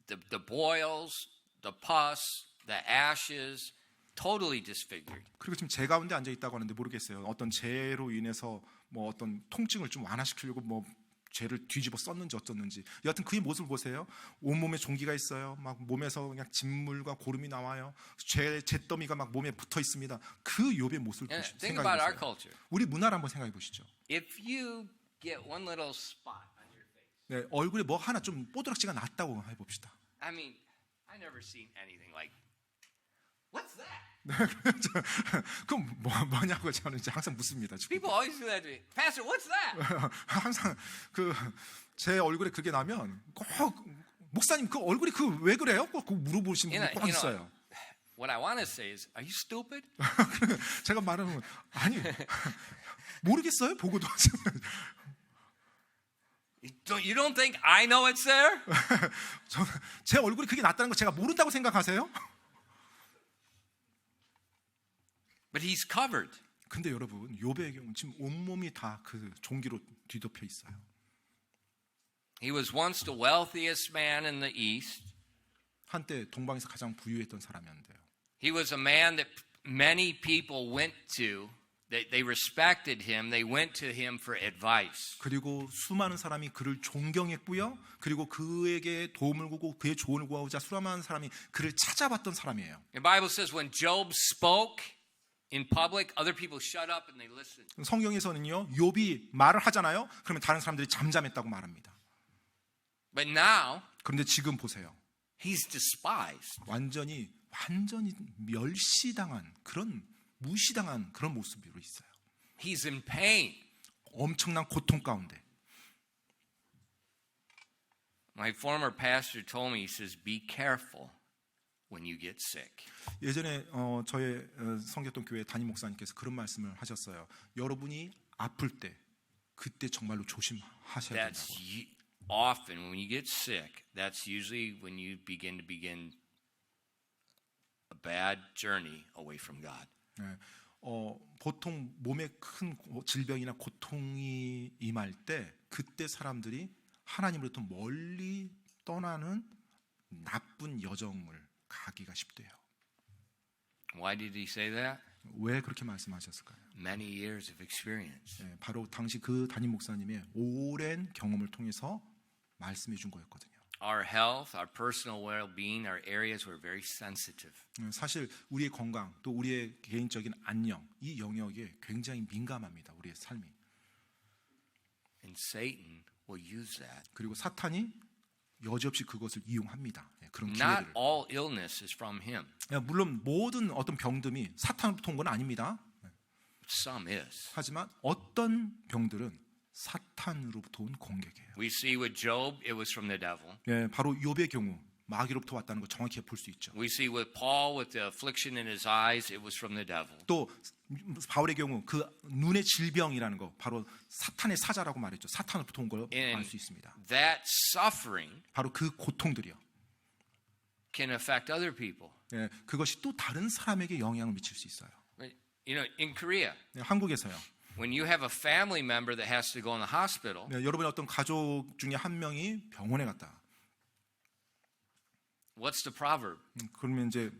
the boils, the pus, the ashes, totally disfigured. 그리고 지금 재 가운데 앉아 있다고 하는데 모르겠어요. 어떤 재로 인해서 뭐 어떤 통증을 좀 완화시키려고 뭐 죄를 뒤집어 썼는지 어쩌는지. 여하튼 그의 모습을 보세요. 온몸에 종기가 있어요. 막 몸에서 그냥 진물과 고름이 나와요. 잿더미가 막 몸에 붙어 있습니다. 그 욥의 모습을 Think about our 생각해 보세요. culture. 우리 문화를 한번 생각해 보시죠. If you get one little spot on your face, 네, 얼굴에 뭐 하나 좀 뽀드락지가 났다고 해봅시다. I mean, I never seen anything like What's that? 그럼 뭐냐고 저는 이제 항상 묻습니다. 지금. People always do that to me. Pastor, what's that? 항상 제 얼굴에 그게 나면 꼭 목사님 그 얼굴이 왜 그래요? 꼭 물어보시는 분이 꼭 있어요. What I want to say is, are you stupid? 제가 말하면 아니 모르겠어요. 보고도 You don't think I know it's there? 제 얼굴이 그게 낫다는 거 제가 모른다고 생각하세요? But he's covered. 근데 여러분 욥의 경우 지금 온몸이 다 그 종기로 뒤덮여 있어요. He was once the wealthiest man in the East. 한때 동방에서 가장 부유했던 사람이었는데요. He was a man that many people went to. They respected him. They went to him for advice. 그리고 수많은 사람이 그를 존경했고요. 그리고 그에게 도움을 구하고 그의 조언을 구하고자 수많은 사람이 그를 찾아봤던 사람이에요. The Bible says when Job spoke in public, other people shut up and they listened. 성경에서는요. 욥이 말을 하잖아요. 그러면 다른 사람들이 잠잠했다고 말합니다. But now, 그런데 지금 보세요. he's despised. 완전히 멸시당한 그런 무시당한 그런 모습으로 있어요. He's in pain. 엄청난 고통 가운데. My former pastor told me, he says, be careful when you get sick. 예전에 저의 섬겼던 교회 담임 목사님께서 그런 말씀을 하셨어요. 여러분이 아플 때 그때 정말로 조심하셔야 That's 된다고. often when you get sick, that's usually when you begin a bad journey away from God. 네, 보통 몸에 큰 질병이나 고통이 임할 때 그때 사람들이 하나님으로부터 멀리 떠나는 나쁜 여정을 가기가 쉽대요. Why did he say that? 왜 그렇게 말씀하셨을까요? Many years of experience. 네, 바로 당시 그 담임 목사님의 오랜 경험을 통해서 말씀해 준 거였거든요. Our health, our personal well-being are areas we're very sensitive. 사실 우리의 건강 또 우리의 개인적인 안녕 이 영역에 굉장히 민감합니다. 우리의 삶이. And Satan will use that. 그리고 사탄이 여지없이 그것을 이용합니다. 그런 Not 기회를. all illness is from him. 물론 모든 어떤 병듦이 사탄으로부터 온 건 아닙니다. Some is. 하지만 어떤 병들은 사탄으로부터 온 공격이에요. We see with Job, it was from the devil. 바로 욥의 경우 마귀로부터 왔다는 거 정확히 볼 수 있죠. We see with Paul, with the affliction in his eyes, it was from the devil. 또 바울의 경우 그 눈의 질병이라는 거 바로 사탄의 사자라고 말했죠. 사탄으로부터 온 걸 알 수 있습니다. That suffering 바로 그 고통들이요. can affect other people. 그것이 또 다른 사람에게 영향을 미칠 수 있어요. You know, in Korea, 한국에서요. when you have a family member that has to go in the hospital, 여러분의 어떤 가족 중에 한 명이 병원에 갔다. what's the proverb? 그러면 이제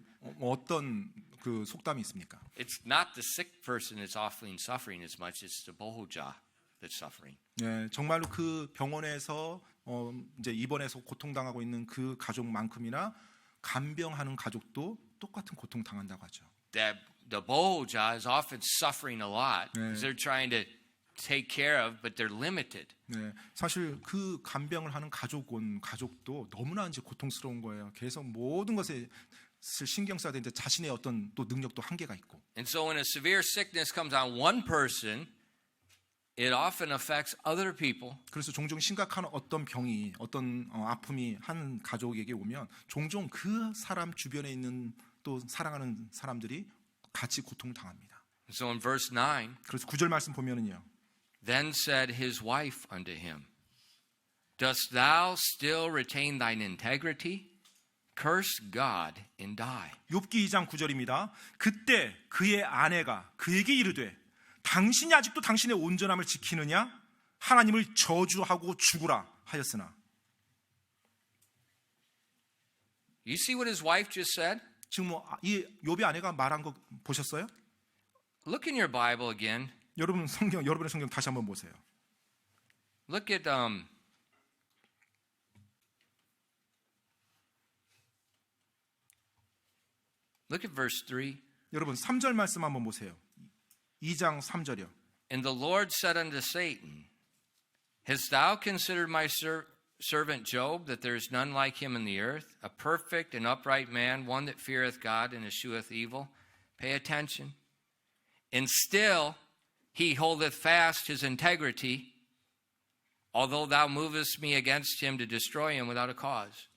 어떤 그 속담이 있습니까? It's not the sick person that's often suffering as much as the bohoja that's suffering. 정말로 그 병원에서 이제 입원해서 고통당하고 있는 그 가족만큼이나 간병하는 가족도 똑같은 고통 당한다고 하죠. That the bohoja is often suffering a lot because they're trying to take care of, but they're limited. 사실 그 간병을 하는 가족도 너무나 이제 고통스러운 거예요. 계속 모든 것에 신경 써야 되는데 자신의 어떤 또 능력도 한계가 있고. And so when a severe sickness comes on one person, it often affects other people. 그래서 종종 심각한 어떤 병이 어떤 아픔이 한 가족에게 오면 종종 그 사람 주변에 있는 또 사랑하는 사람들이 같이 고통을 당합니다. So in verse 9, 그래서 9절 말씀 보면은요. then said his wife unto him, dost thou still retain thine integrity? Curse God and die. 욥기 2장 9절입니다. 그때 그의 아내가 그에게 이르되 당신이 아직도 당신의 온전함을 지키느냐? 하나님을 저주하고 죽으라 하였으나. You see what his wife just said? 지금 이 욥의 아내가 말한 거 보셨어요? Look in your Bible again. 여러분의 성경 다시 한번 보세요. Look at verse 3. 여러분 3절 말씀 한번 보세요. 2장 3절이요. And the Lord said unto Satan, hast thou considered servant Job, that there is none like him in the earth, a perfect and upright man, one that feareth God and escheweth evil. Pay attention. And still he holdeth fast his integrity, although thou movest me against him to destroy him without a cause.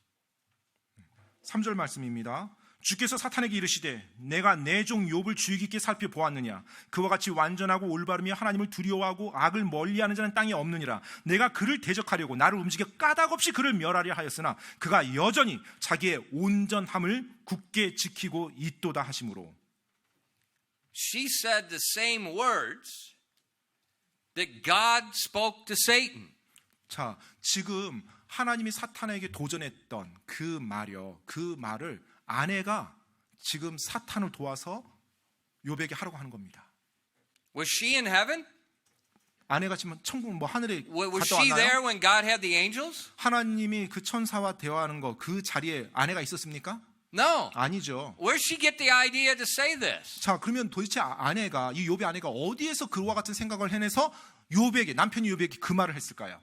3절 말씀입니다. 주께서 사탄에게 이르시되 내가 내 종 욥을 주의 깊게 살펴보았느냐. 그와 같이 완전하고 올바르며 하나님을 두려워하고 악을 멀리하는 자는 땅에 없느니라. 내가 그를 대적하려고 나를 움직여 까닭없이 그를 멸하려 하였으나 그가 여전히 자기의 온전함을 굳게 지키고 있도다 하시므로. She said the same words that God spoke to Satan. 자, 지금 하나님이 사탄에게 도전했던 그 말을 아내가 지금 사탄을 도와서 욥에게 하라고 하는 겁니다. Was she in heaven? 아내가 지금 천국 하늘에 Was 갔다 she there 왔나요? when God had the angels? 하나님이 그 천사와 대화하는 그 자리에 아내가 있었습니까? No. 아니죠. Where did she get the idea to say this? 자, 그러면 도대체 아내가 이 욥의 아내가 어디에서 그와 같은 생각을 해내서 욥에게 남편이 욥에게 그 말을 했을까요?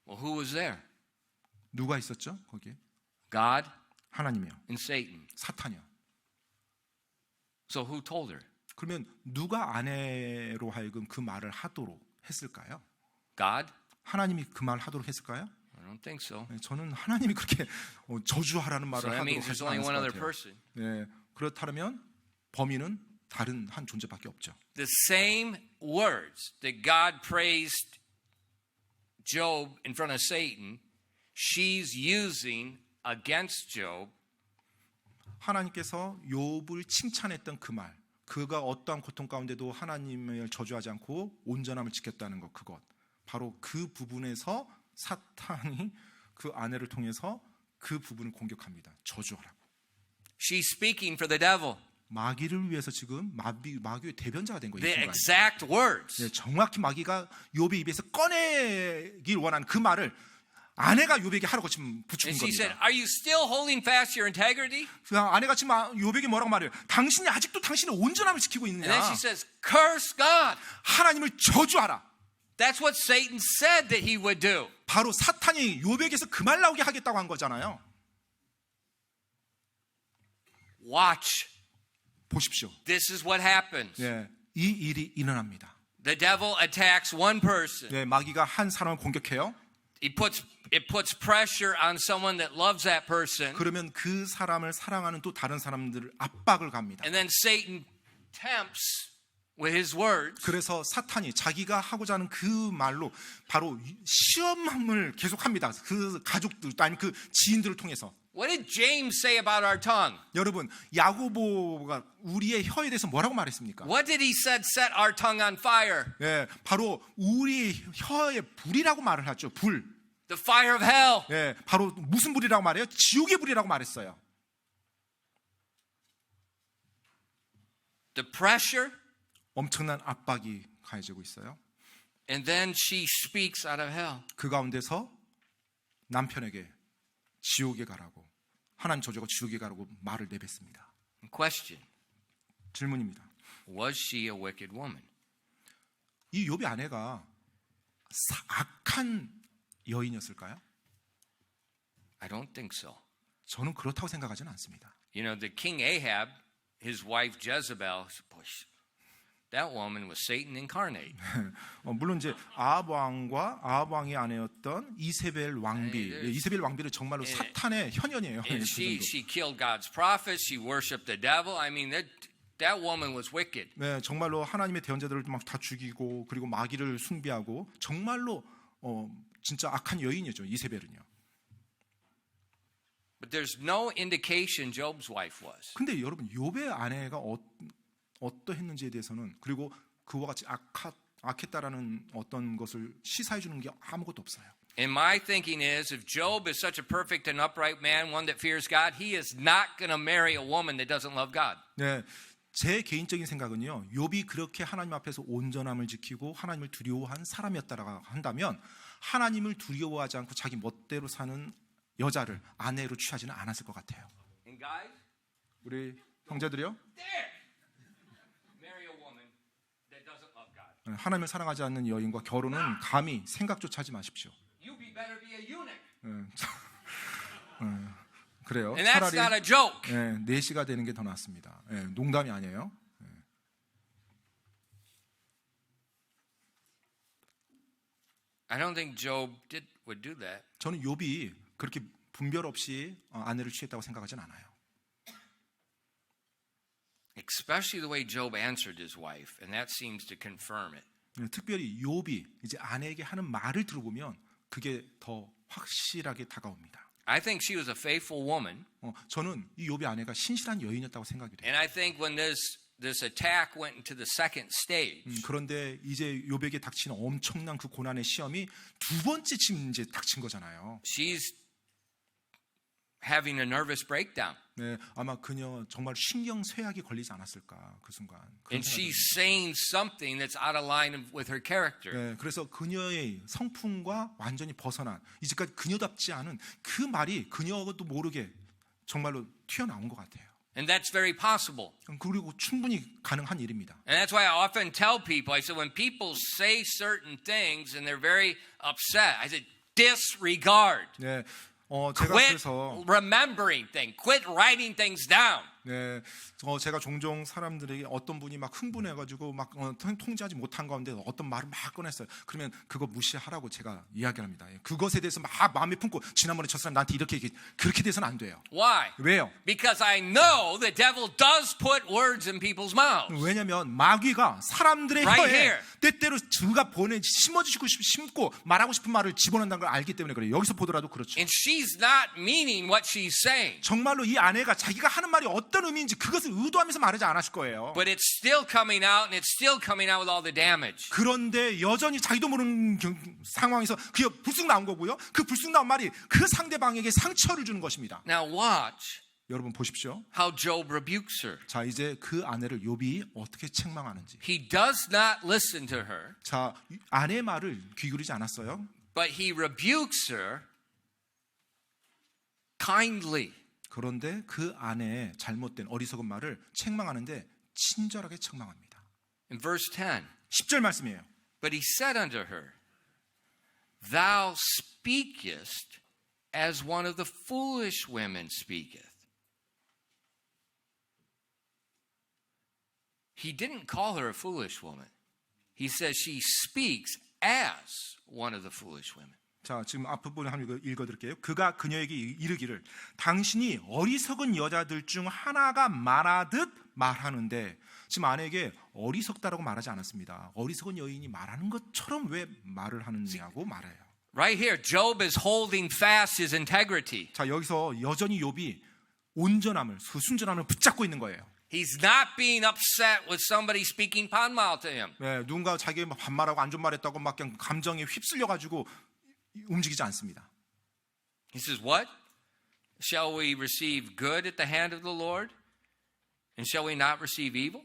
Well, who was there? 누가 있었죠? 거기에 God 하나님이요. and Satan. 사탄이요. So who told her? 그러면 누가 아내로 하여금 그 말을 하도록 했을까요? God? 하나님이 그 말을 하도록 했을까요? I don't think so. 네, 저는 하나님이 그렇게 저주하라는 말을 So that 하도록 means there's 하지 only 않았을 one 것 other 같아요. person. 네, 그렇다면 범인은 다른 한 존재밖에 없죠. The same words that God praised Job in front of Satan, she's using against Job. 하나님께서 욥을 칭찬했던 그 말, 그가 어떠한 고통 가운데도 하나님을 저주하지 않고 온전함을 지켰다는 것, 그것 바로 그 부분에서 사탄이 그 아내를 통해서 그 부분을 공격합니다. 저주하라고. She's speaking for the devil. 마귀를 위해서 지금 마귀의 대변자가 된 거예요. The exact words. 네, 정확히 마귀가 욥의 입에서 꺼내길 원하는 그 말을 아내가 욥에게 하라고 지금 붙인 And she said, 겁니다. are you still holding fast your integrity? 그 아내가 지금 욥에게 뭐라고 말해요? 당신이 아직도 당신의 온전함을 지키고 And 있느냐? then she says, curse God. 하나님을 저주하라. That's what Satan said that he would do. 바로 사탄이 욥에게서 그 말 나오게 하겠다고 한 거잖아요. Watch. 보십시오. This is what happens. 예, 이 일이 일어납니다. The devil attacks one person. 예, 마귀가 한 사람을 공격해요. It puts pressure on someone that loves that person. 그러면 그 사람을 사랑하는 또 다른 사람들을 압박을 갑니다. And then Satan tempts with his words. 그래서 사탄이 자기가 하고자 하는 그 말로 바로 시험을 계속합니다. 그 가족들 아니면 그 지인들을 통해서. What did James say about our tongue? 여러분, 야고보가 우리의 혀에 대해서 뭐라고 말했습니까? What did he said set our tongue on fire? 예, 바로 우리 혀의 불이라고 말을 하죠. 불. The fire of hell. 예, 바로 무슨 불이라고 말해요? 지옥의 불이라고 말했어요. The pressure. 엄청난 압박이 가해지고 있어요. And then she speaks out of hell. 그 가운데서 남편에게 지옥에 가라고, 하나님 저주가 지옥에 가라고 말을 내뱉습니다. Question. 질문입니다. Was she a wicked woman? 이 욥의 아내가 악한 여인이었을까요? I don't think so. 저는 그렇다고 생각하지는 않습니다. You know, the king Ahab, his wife Jezebel, that woman was Satan incarnate. 물론 이제 아합 왕의 아내였던 이세벨 왕비, 이세벨 왕비는 정말로 사탄의 현현이에요. And she killed God's prophets. She worshipped the devil. I mean, that woman was wicked. 네, 정말로 하나님의 대언자들을 막 다 죽이고 그리고 마귀를 숭배하고 정말로 진짜 악한 여인이죠. 이세벨은요. But there's no indication Job's wife was. 근데 여러분, 욥의 아내가 어떠했는지에 대해서는, 그리고 그와 같이 악했다라는 어떤 것을 시사해 주는 게 아무것도 없어요. And my thinking is, if Job is such a perfect and upright man, one that fears God, he is not going to marry a woman that doesn't love God. 네, 제 개인적인 생각은요, 욥이 그렇게 하나님 앞에서 온전함을 지키고 하나님을 두려워한 사람이었다라고 한다면 하나님을 두려워하지 않고 자기 멋대로 사는 여자를 아내로 취하지는 않았을 것 같아요. And guys, 우리 형제들이요, there, marry a woman that doesn't love God. 하나님을 사랑하지 않는 여인과 결혼은 감히 생각조차 하지 마십시오. You be better be a eunuch. 그래요. And that's 차라리 not a joke. 내시가 되는 게 더 낫습니다. 농담이 아니에요. I don't think Job would do that. 저는 욥이 그렇게 분별 없이 아내를 취했다고 생각하진 않아요. Especially the way Job answered his wife, and that seems to confirm it. 특별히 욥이 이제 아내에게 하는 말을 들어보면 그게 더 확실하게 다가옵니다. I think she was a faithful woman, 저는 이 욥의 아내가 신실한 여인이었다고 생각이 돼요. and I think when this attack went into the second stage, 그런데 이제 욥에게 닥치는 엄청난 그 고난의 시험이 두 번째 지금 이제 닥친 거잖아요. she's having a nervous breakdown, 네, 아마 그녀 정말 신경쇠약이 걸리지 않았을까 그 순간. 그런 and 생각이 she's saying something that's out of line with her character. 네, 그래서 그녀의 성품과 완전히 벗어난 이제까지 그녀답지 않은 그 말이 그녀도 모르게 정말로 튀어나온 것 같아요. And that's very possible. 그리고 충분히 가능한 일입니다. And that's why I often tell people, I said, when people say certain things and they're very upset, I said, disregard. 네, 제가 Quit 그래서 remembering things. Quit writing things down. 네, 제가 종종 사람들에게 어떤 분이 막 흥분해가지고 막 통제하지 못한 가운데 어떤 말을 막 꺼냈어요. 그러면 그거 무시하라고 제가 이야기합니다. 그것에 대해서 막 마음에 품고 지난번에 저 사람 나한테 이렇게 그렇게 돼서는 안 돼요. Why? 왜요? Because I know the devil does put words in people's mouths. 왜냐하면 마귀가 사람들의 Right 혀에 here. 때때로 그가 심어주시고 심고 말하고 싶은 말을 집어넣는다는 걸 알기 때문에 그래요. 여기서 보더라도 그렇죠. And she's not meaning what she's saying. 정말로 이 아내가 자기가 하는 말이 어떤 의미인지 그것을 의도하면서 말하지 않았을 거예요. But it's still coming out, and it's still coming out with all the damage. 그런데 여전히 자기도 모르는 상황에서 그게 불쑥 나온 거고요. 그 불쑥 나온 말이 그 상대방에게 상처를 주는 것입니다. Now watch 여러분 보십시오. how Job rebukes her. 자, 이제 그 아내를 욥이 어떻게 책망하는지. He does not listen to her, 자, 아내의 말을 귀 기울이지 않았어요. but he rebukes her kindly. 그런데 그 아내의 잘못된 어리석은 말을 책망하는데 친절하게 책망합니다. In verse 10, 10절 말씀이에요. but he said unto her, Thou speakest as one of the foolish women speaketh. He didn't call her a foolish woman. He says she speaks as one of the foolish women. 자, 지금 앞부분을 한번 읽어드릴게요. 그가 그녀에게 이르기를 당신이 어리석은 여자들 중 하나가 말하듯 말하는데, 지금 아내에게 어리석다라고 말하지 않았습니다. 어리석은 여인이 말하는 것처럼 왜 말을 하느냐고 말해요. Right here, Job is holding fast his integrity. 자, 여기서 여전히 욥이 온전함을, 순전함을 붙잡고 있는 거예요. He's not being upset with somebody speaking ponmal to him. 네, 누군가 자기 반말하고 안 좋은 말했다고 막 그냥 감정에 휩쓸려가지고 움직이지 않습니다. He says, What? Shall we receive good at the hand of the Lord? And shall we not receive evil?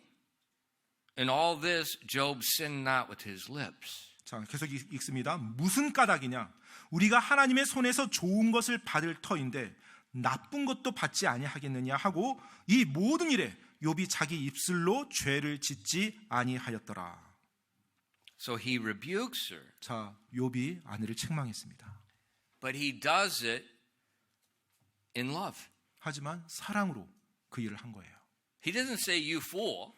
In all this, Job sinned not with his lips. 자, 계속 읽습니다. 무슨 까닭이냐? 우리가 하나님의 손에서 좋은 것을 받을 터인데 나쁜 것도 받지 아니하겠느냐 하고 이 모든 일에 욥이 자기 입술로 죄를 짓지 아니하였더라. So he rebukes her, 자, 욥이 아내를 책망했습니다. but he does it in love. 하지만 사랑으로 그 일을 한 거예요. He doesn't say, You fool.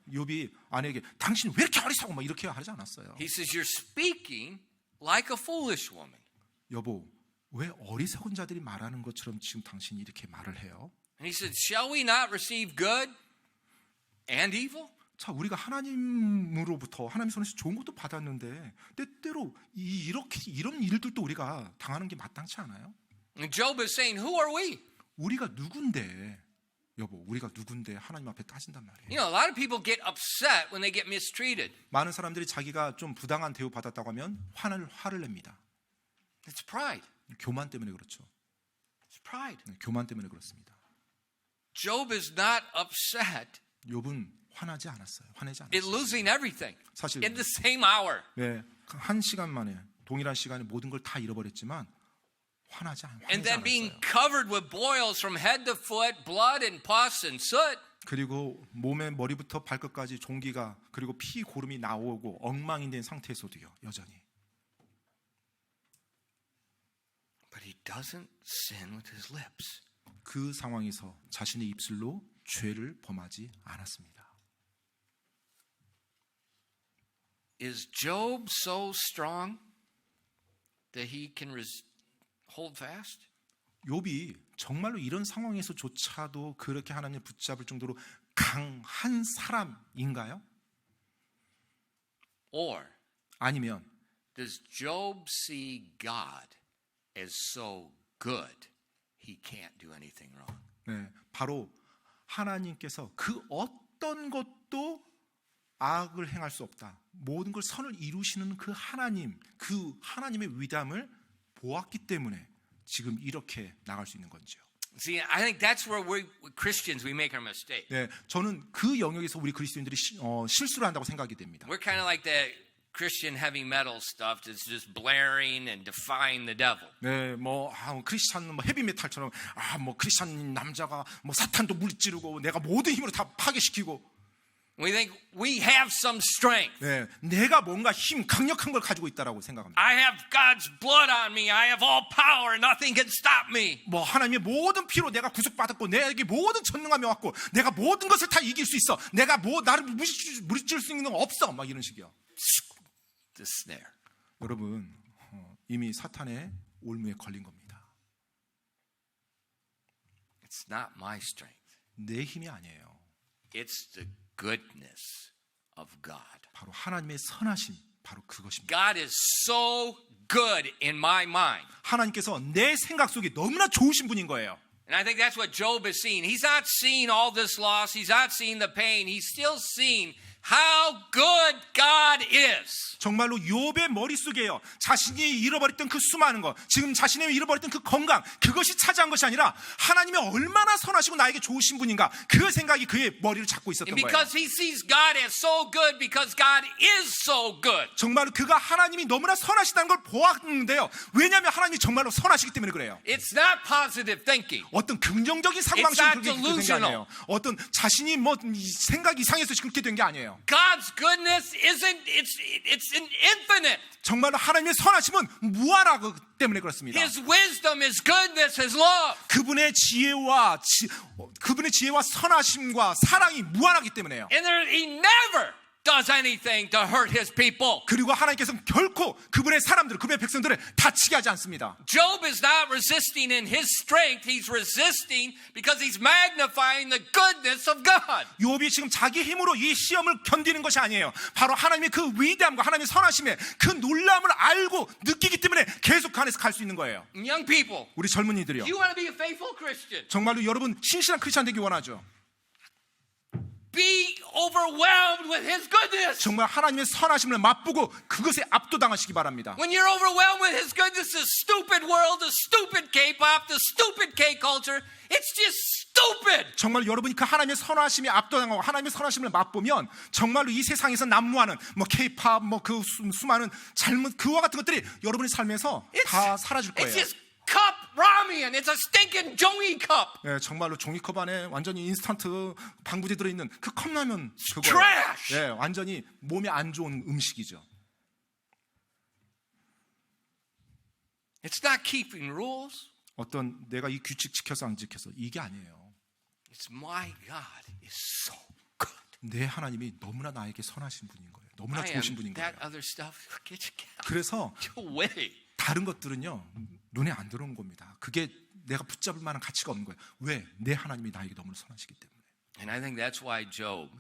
욥이 아내에게 당신 왜 이렇게 어리석어 막 이렇게 하지 않았어요. He says, You're speaking like a foolish woman. 여보, 왜 어리석은 자들이 말하는 것처럼 지금 당신이 이렇게 말을 해요? And he said, Shall we not receive good and evil? 자, 우리가 하나님으로부터 하나님 손에서 좋은 것도 받았는데 때때로 이렇게 이런 일들도 우리가 당하는 게 마땅치 않아요? And Job is saying, Who are we? 우리가 누군데, 여보, 우리가 누군데 하나님 앞에 따진단 말이에요. You know, a lot of people get upset when they get mistreated. 많은 사람들이 자기가 좀 부당한 대우 받았다고 하면 화를 냅니다. It's pride. 교만 때문에 그렇죠. It's pride. 교만 때문에 그렇습니다. Job is not upset 욥은 화내지 않았어요. at losing everything 사실 in the same hour. 네, 한 시간 만에 동일한 시간에 모든 걸 다 잃어버렸지만 And 화내지 then being 않았어요. covered with boils from head to foot, blood and pus and soot. 그리고 몸의 머리부터 발끝까지 종기가 그리고 피 고름이 나오고 엉망이 된 상태에서도요 여전히. But he doesn't sin with his lips. 그 상황에서 자신의 입술로 죄를 범하지 않았습니다. Is Job so strong that he can hold fast? 욥이 정말로 이런 상황에서조차도 그렇게 하나님을 붙잡을 정도로 강한 사람인가요? Or 아니면 does Job see God as so good he can't do anything wrong? 네, 바로 하나님께서 그 어떤 것도 악을 행할 수 없다. 모든 걸 선을 이루시는 그 하나님, 그 하나님의 위담을 보았기 때문에 지금 이렇게 나갈 수 있는 건지요. See, I think that's where we Christians we make our mistake. 네, 저는 그 영역에서 우리 그리스도인들이 실수를 한다고 생각이 됩니다. We're kind of like that Christian heavy metal stuff that's just blaring and defying the devil. 네, 크리스찬 헤비메탈처럼 크리스찬 남자가 사탄도 물찌르고 내가 모든 힘으로 다 파괴시키고. We think we have some strength. 네, 내가 뭔가 강력한 걸 가지고 있다라고 생각합니다. I have God's blood on me. I have all power. Nothing can stop me. 하나님의 모든 피로 내가 구속받았고 내게 모든 전능함이 왔고 내가 모든 것을 다 이길 수 있어. 내가 나를 무찌를 수 있는 건 없어. 막 이런 식이요. The snare. 여러분 이미 사탄의 올무에 걸린 겁니다. It's not my strength. 내 힘이 아니에요. It's the goodness of God. 바로 하나님의 선하심, 바로 그것입니다. God is so good in my mind. 하나님께서 내 생각 속에 너무나 좋으신 분인 거예요. And I think that's what Job is seeing. He's not seeing all this loss. He's not seeing the pain. He's still seeing how good God is. 정말로 욥의 머릿속에요. 자신이 잃어버렸던 그 수많은 것, 지금 자신이 잃어버렸던 그 건강, 그것이 차지한 것이 아니라 하나님이 얼마나 선하시고 나에게 좋으신 분인가, 그 생각이 그의 머리를 잡고 있었던 And 거예요. because he sees God as so good, because God is so good. 정말로 그가 하나님이 너무나 선하시다는 걸 보았는데요. 왜냐하면 하나님이 정말로 선하시기 때문에 그래요. It's not positive thinking. 어떤 긍정적인 It's 사고방식으로 not 그렇게 된 게 delusional. 아니에요. 어떤 자신이 생각이 이상해서 그렇게 된 게 아니에요. God's goodness it's an infinite. 정말로 하나님의 선하심은 무한하기 때문에 그렇습니다. His wisdom, His goodness, His love. 그분의 지혜와 선하심과 사랑이 무한하기 때문에요. And He never does anything to hurt His people. 그리고 하나님께서는 결코 그분의 사람들, 그분의 백성들을 다치게 하지 않습니다. Job is not resisting in his strength. He's resisting because he's magnifying the goodness of God. 욥이 지금 자기 힘으로 이 시험을 견디는 것이 아니에요. 바로 하나님의 그 위대함과 하나님의 선하심에 그 놀라움을 알고 느끼기 때문에 계속 그 안에서 갈 수 있는 거예요. Young people, 우리 젊은이들이요. you want to be a faithful Christian. 정말로 여러분 신실한 크리스찬 되기 원하죠. Be overwhelmed with His goodness. 정말 하나님의 선하심을 맛보고 그것에 압도당하시기 바랍니다. When you're overwhelmed with His goodness, the stupid world, the stupid K-pop, the stupid K-culture, it's just stupid. 정말 여러분이 그 하나님의 선하심에 압도당하고 하나님의 선하심을 맛보면 정말로 이 세상에서 난무하는 K-팝 그 수많은 잘못 그와 같은 것들이 여러분의 삶에서 다 사라질 It's 거예요. just cup ramen. It's a stinking 종이 cup. 네, 정말로 종이컵 안에 완전히 인스턴트 방부제 들어있는 그 컵라면 그거예요. Trash. 네, 완전히 몸에 안 좋은 음식이죠. It's not keeping rules. 어떤 내가 이 규칙 지켜서 안 지켜서 이게 아니에요. It's my God is so good. 내 하나님이 너무나 나에게 선하신 분인 거예요. 너무나 I 좋으신 am 분인 거예요. that other stuff. Get 그래서 away. 다른 것들은요 눈에 안 들어오는 겁니다. 그게 내가 붙잡을 만한 가치가 없는 거예요. 왜? 내 하나님이 나에게 너무나 선하시기 때문에. And I think that's why Job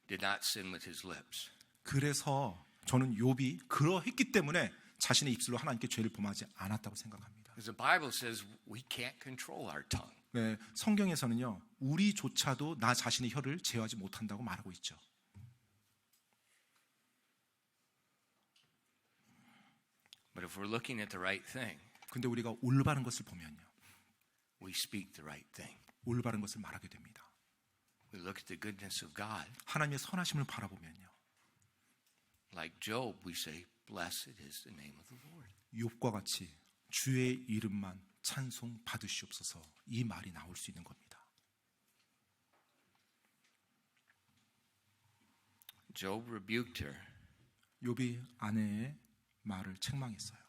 did not sin with his lips. 그래서 저는 욥이 그러했기 때문에 자신의 입술로 하나님께 죄를 범하지 않았다고 생각합니다. Because the Bible says we can't control our tongue. 네, 성경에서는요 우리조차도 나 자신의 혀를 제어하지 못한다고 말하고 있죠. But if we're looking at the right thing, 근데 우리가 올바른 것을 보면요 we speak the right thing. 올바른 것을 말하게 됩니다. We look at the goodness of God. 하나님의 선하심을 바라보면요 Like Job, we say, blessed is the name of the Lord. 욥과 같이 주의 이름만 찬송 받으시옵소서 이 말이 나올 수 있는 겁니다. Job rebuked her, 욥이 아내의 말을 책망했어요.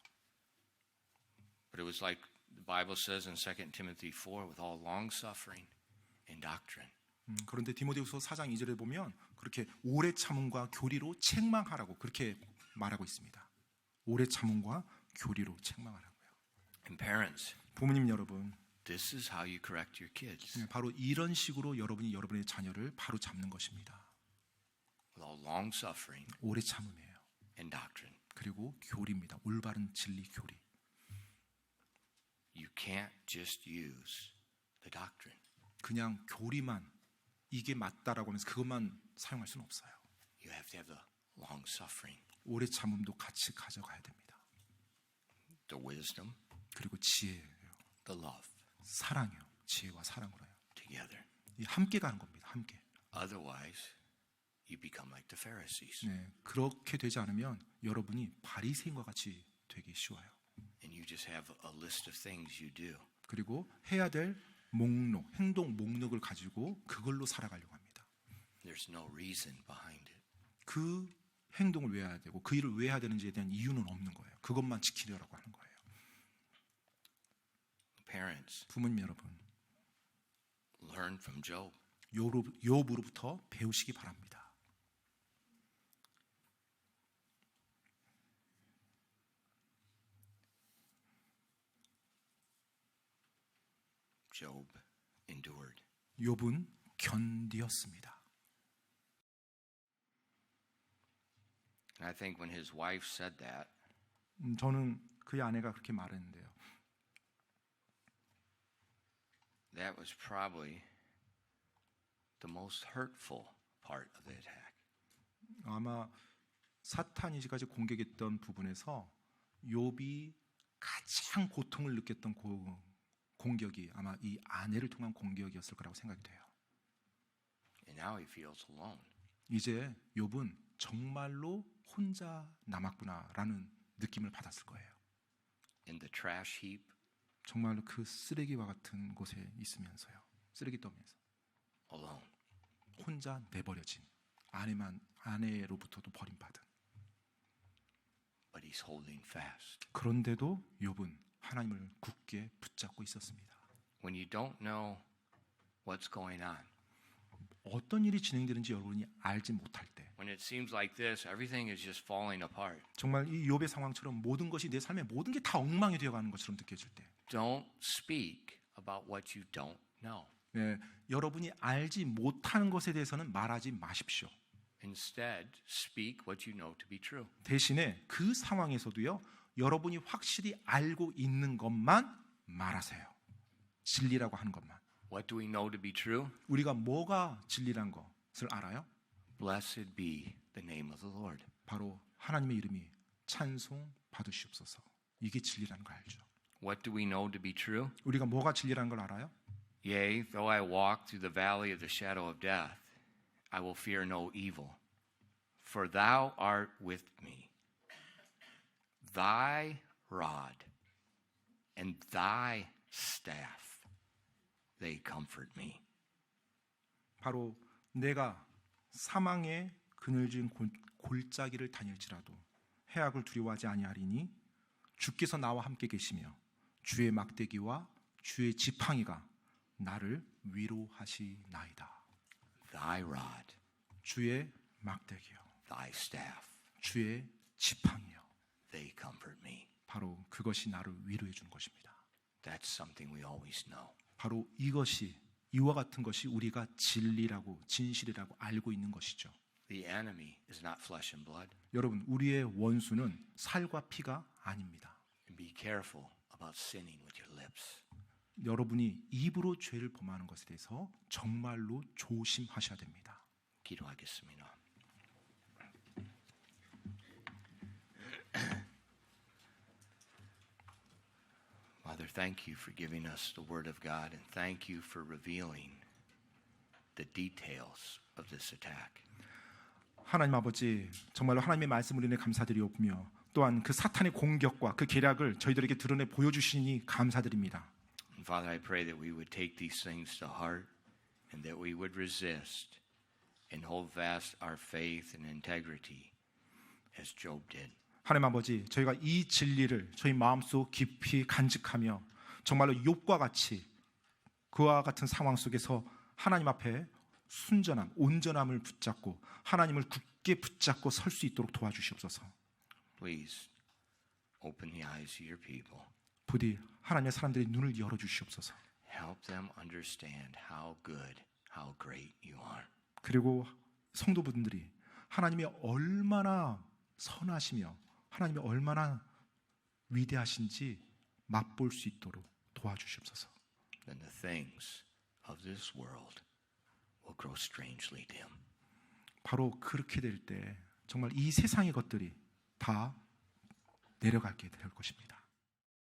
but it was like the Bible says in 2 Timothy 4, with all long suffering and doctrine. 그런데 디모데후서 4장 2절에 보면 그렇게 오래 참음과 교리로 책망하라고 그렇게 말하고 있습니다. 오래 참음과 교리로 책망하라고요. And parents, 부모님 여러분, this is how you correct your kids. 바로 이런 식으로 여러분이 여러분의 자녀를 바로 잡는 것입니다. With all long suffering 오래 참음이에요. and doctrine. 그리고 교리입니다. 올바른 진리 교리. You can't just use the doctrine. 그냥 교리만 이게 맞다라고 하면서 그것만 사용할 수는 없어요. You have to have the long suffering, 오래 참음도 같이 가져가야 됩니다. the wisdom, 그리고 지혜예요. the love 사랑이요. 지혜와 사랑으로요. together. 이 함께 가는 겁니다. 함께. Otherwise, you become like the Pharisees. 네, 그렇게 되지 않으면 여러분이 바리새인과 같이 되기 쉬워요. And you just have a list of things you do. 그리고 해야 될 목록, 행동 목록을 가지고 그걸로 살아가려고 합니다. There's no reason behind it. 그 행동을 왜 해야 되고 그 일을 왜 해야 되는지에 대한 이유는 없는 거예요. 그것만 지키려고 하는 거예요. Parents, 부모님 여러분, learn from Job. 욥으로부터 배우시기 바랍니다. Job endured. 욥은 견디었습니다. And I think when his wife said that, 저는 그의 아내가 그렇게 말했는데요. that was probably the most hurtful part of the attack. 아마 사탄이 지금까지 공격했던 부분에서 욥이 가장 고통을 느꼈던 공격이 아마 이 아내를 통한 공격이었을 거라고 생각이 돼요. And now he feels alone. 이제 욥은 정말로 혼자 남았구나라는 느낌을 받았을 거예요. In the trash heap, 정말로 그 쓰레기와 같은 곳에 있으면서요. 쓰레기더미에서 alone. 혼자 내버려진 아내로부터도 버림받은. But he's holding fast. 그런데도 욥은 하나님을 굳게 붙잡고 있었습니다. When you don't know what's going on, 어떤 일이 진행되는지 여러분이 알지 못할 때, when it seems like this, everything is just falling apart, 정말 이 욥의 상황처럼 모든 것이 내 삶의 모든 게 다 엉망이 되어가는 것처럼 느껴질 때, don't speak about what you don't know. 네, 여러분이 알지 못하는 것에 대해서는 말하지 마십시오. Instead, speak what you know to be true. 대신에 그 상황에서도요, 여러분이 확실히 알고 있는 것만 말하세요. 진리라고 하는 것만. What do we know to be true? 우리가 뭐가 진리란 것을 알아요? Blessed be the name of the Lord. 바로 하나님의 이름이 찬송 받으시옵소서. 이게 진리라는 걸 알죠. What do we know to be true? 우리가 뭐가 진리라는 걸 알아요? Yea, though I walk through the valley of the shadow of death, I will fear no evil, for thou art with me. Thy rod and thy staff, they comfort me. 바로 내가 사망의 그늘진 골짜기를 다닐지라도 해악을 두려워하지 아니하리니 주께서 나와 함께 계시며 주의 막대기와 주의 지팡이가 나를 위로하시나이다. Thy rod, 주의 막대기요, thy staff, 주의 지팡이요, they comfort me. 바로 그것이 나를 위로해 주는 것입니다. That's something we always know. 바로 이것이 이와 같은 것이 우리가 진리라고 진실이라고 알고 있는 것이죠. The enemy is not flesh and blood. 여러분, 우리의 원수는 살과 피가 아닙니다. And be careful about sinning with your lips. 여러분이 입으로 죄를 범하는 것에 대해서 정말로 조심하셔야 됩니다. 기도하겠습니다. Father, thank you for giving us the Word of God, and thank you for revealing the details of this attack. 하나님 아버지, 정말로 하나님의 말씀을 인해 감사드리옵며 또한 그 사탄의 공격과 그 계략을 저희들에게 드러내 보여주시니 감사드립니다. And Father, I pray that we would take these things to heart and that we would resist and hold fast our faith and integrity as Job did. 하나님 아버지, 저희가 이 진리를 저희 마음속 깊이 간직하며 정말로 욥과 같이 그와 같은 상황 속에서 하나님 앞에 순전함, 온전함을 붙잡고 하나님을 굳게 붙잡고 설 수 있도록 도와주시옵소서. Please open the eyes of your people. 부디 하나님의 사람들의 눈을 열어주시옵소서. Help them understand how good, how great you are. 그리고 성도분들이 하나님이 얼마나 선하시며 하나님이 얼마나 위대하신지 맛볼 수 있도록 도와주시옵소서. Then the things of this world will grow strangely dim. 바로 그렇게 될 때 정말 이 세상의 것들이 다 내려가게 될 것입니다.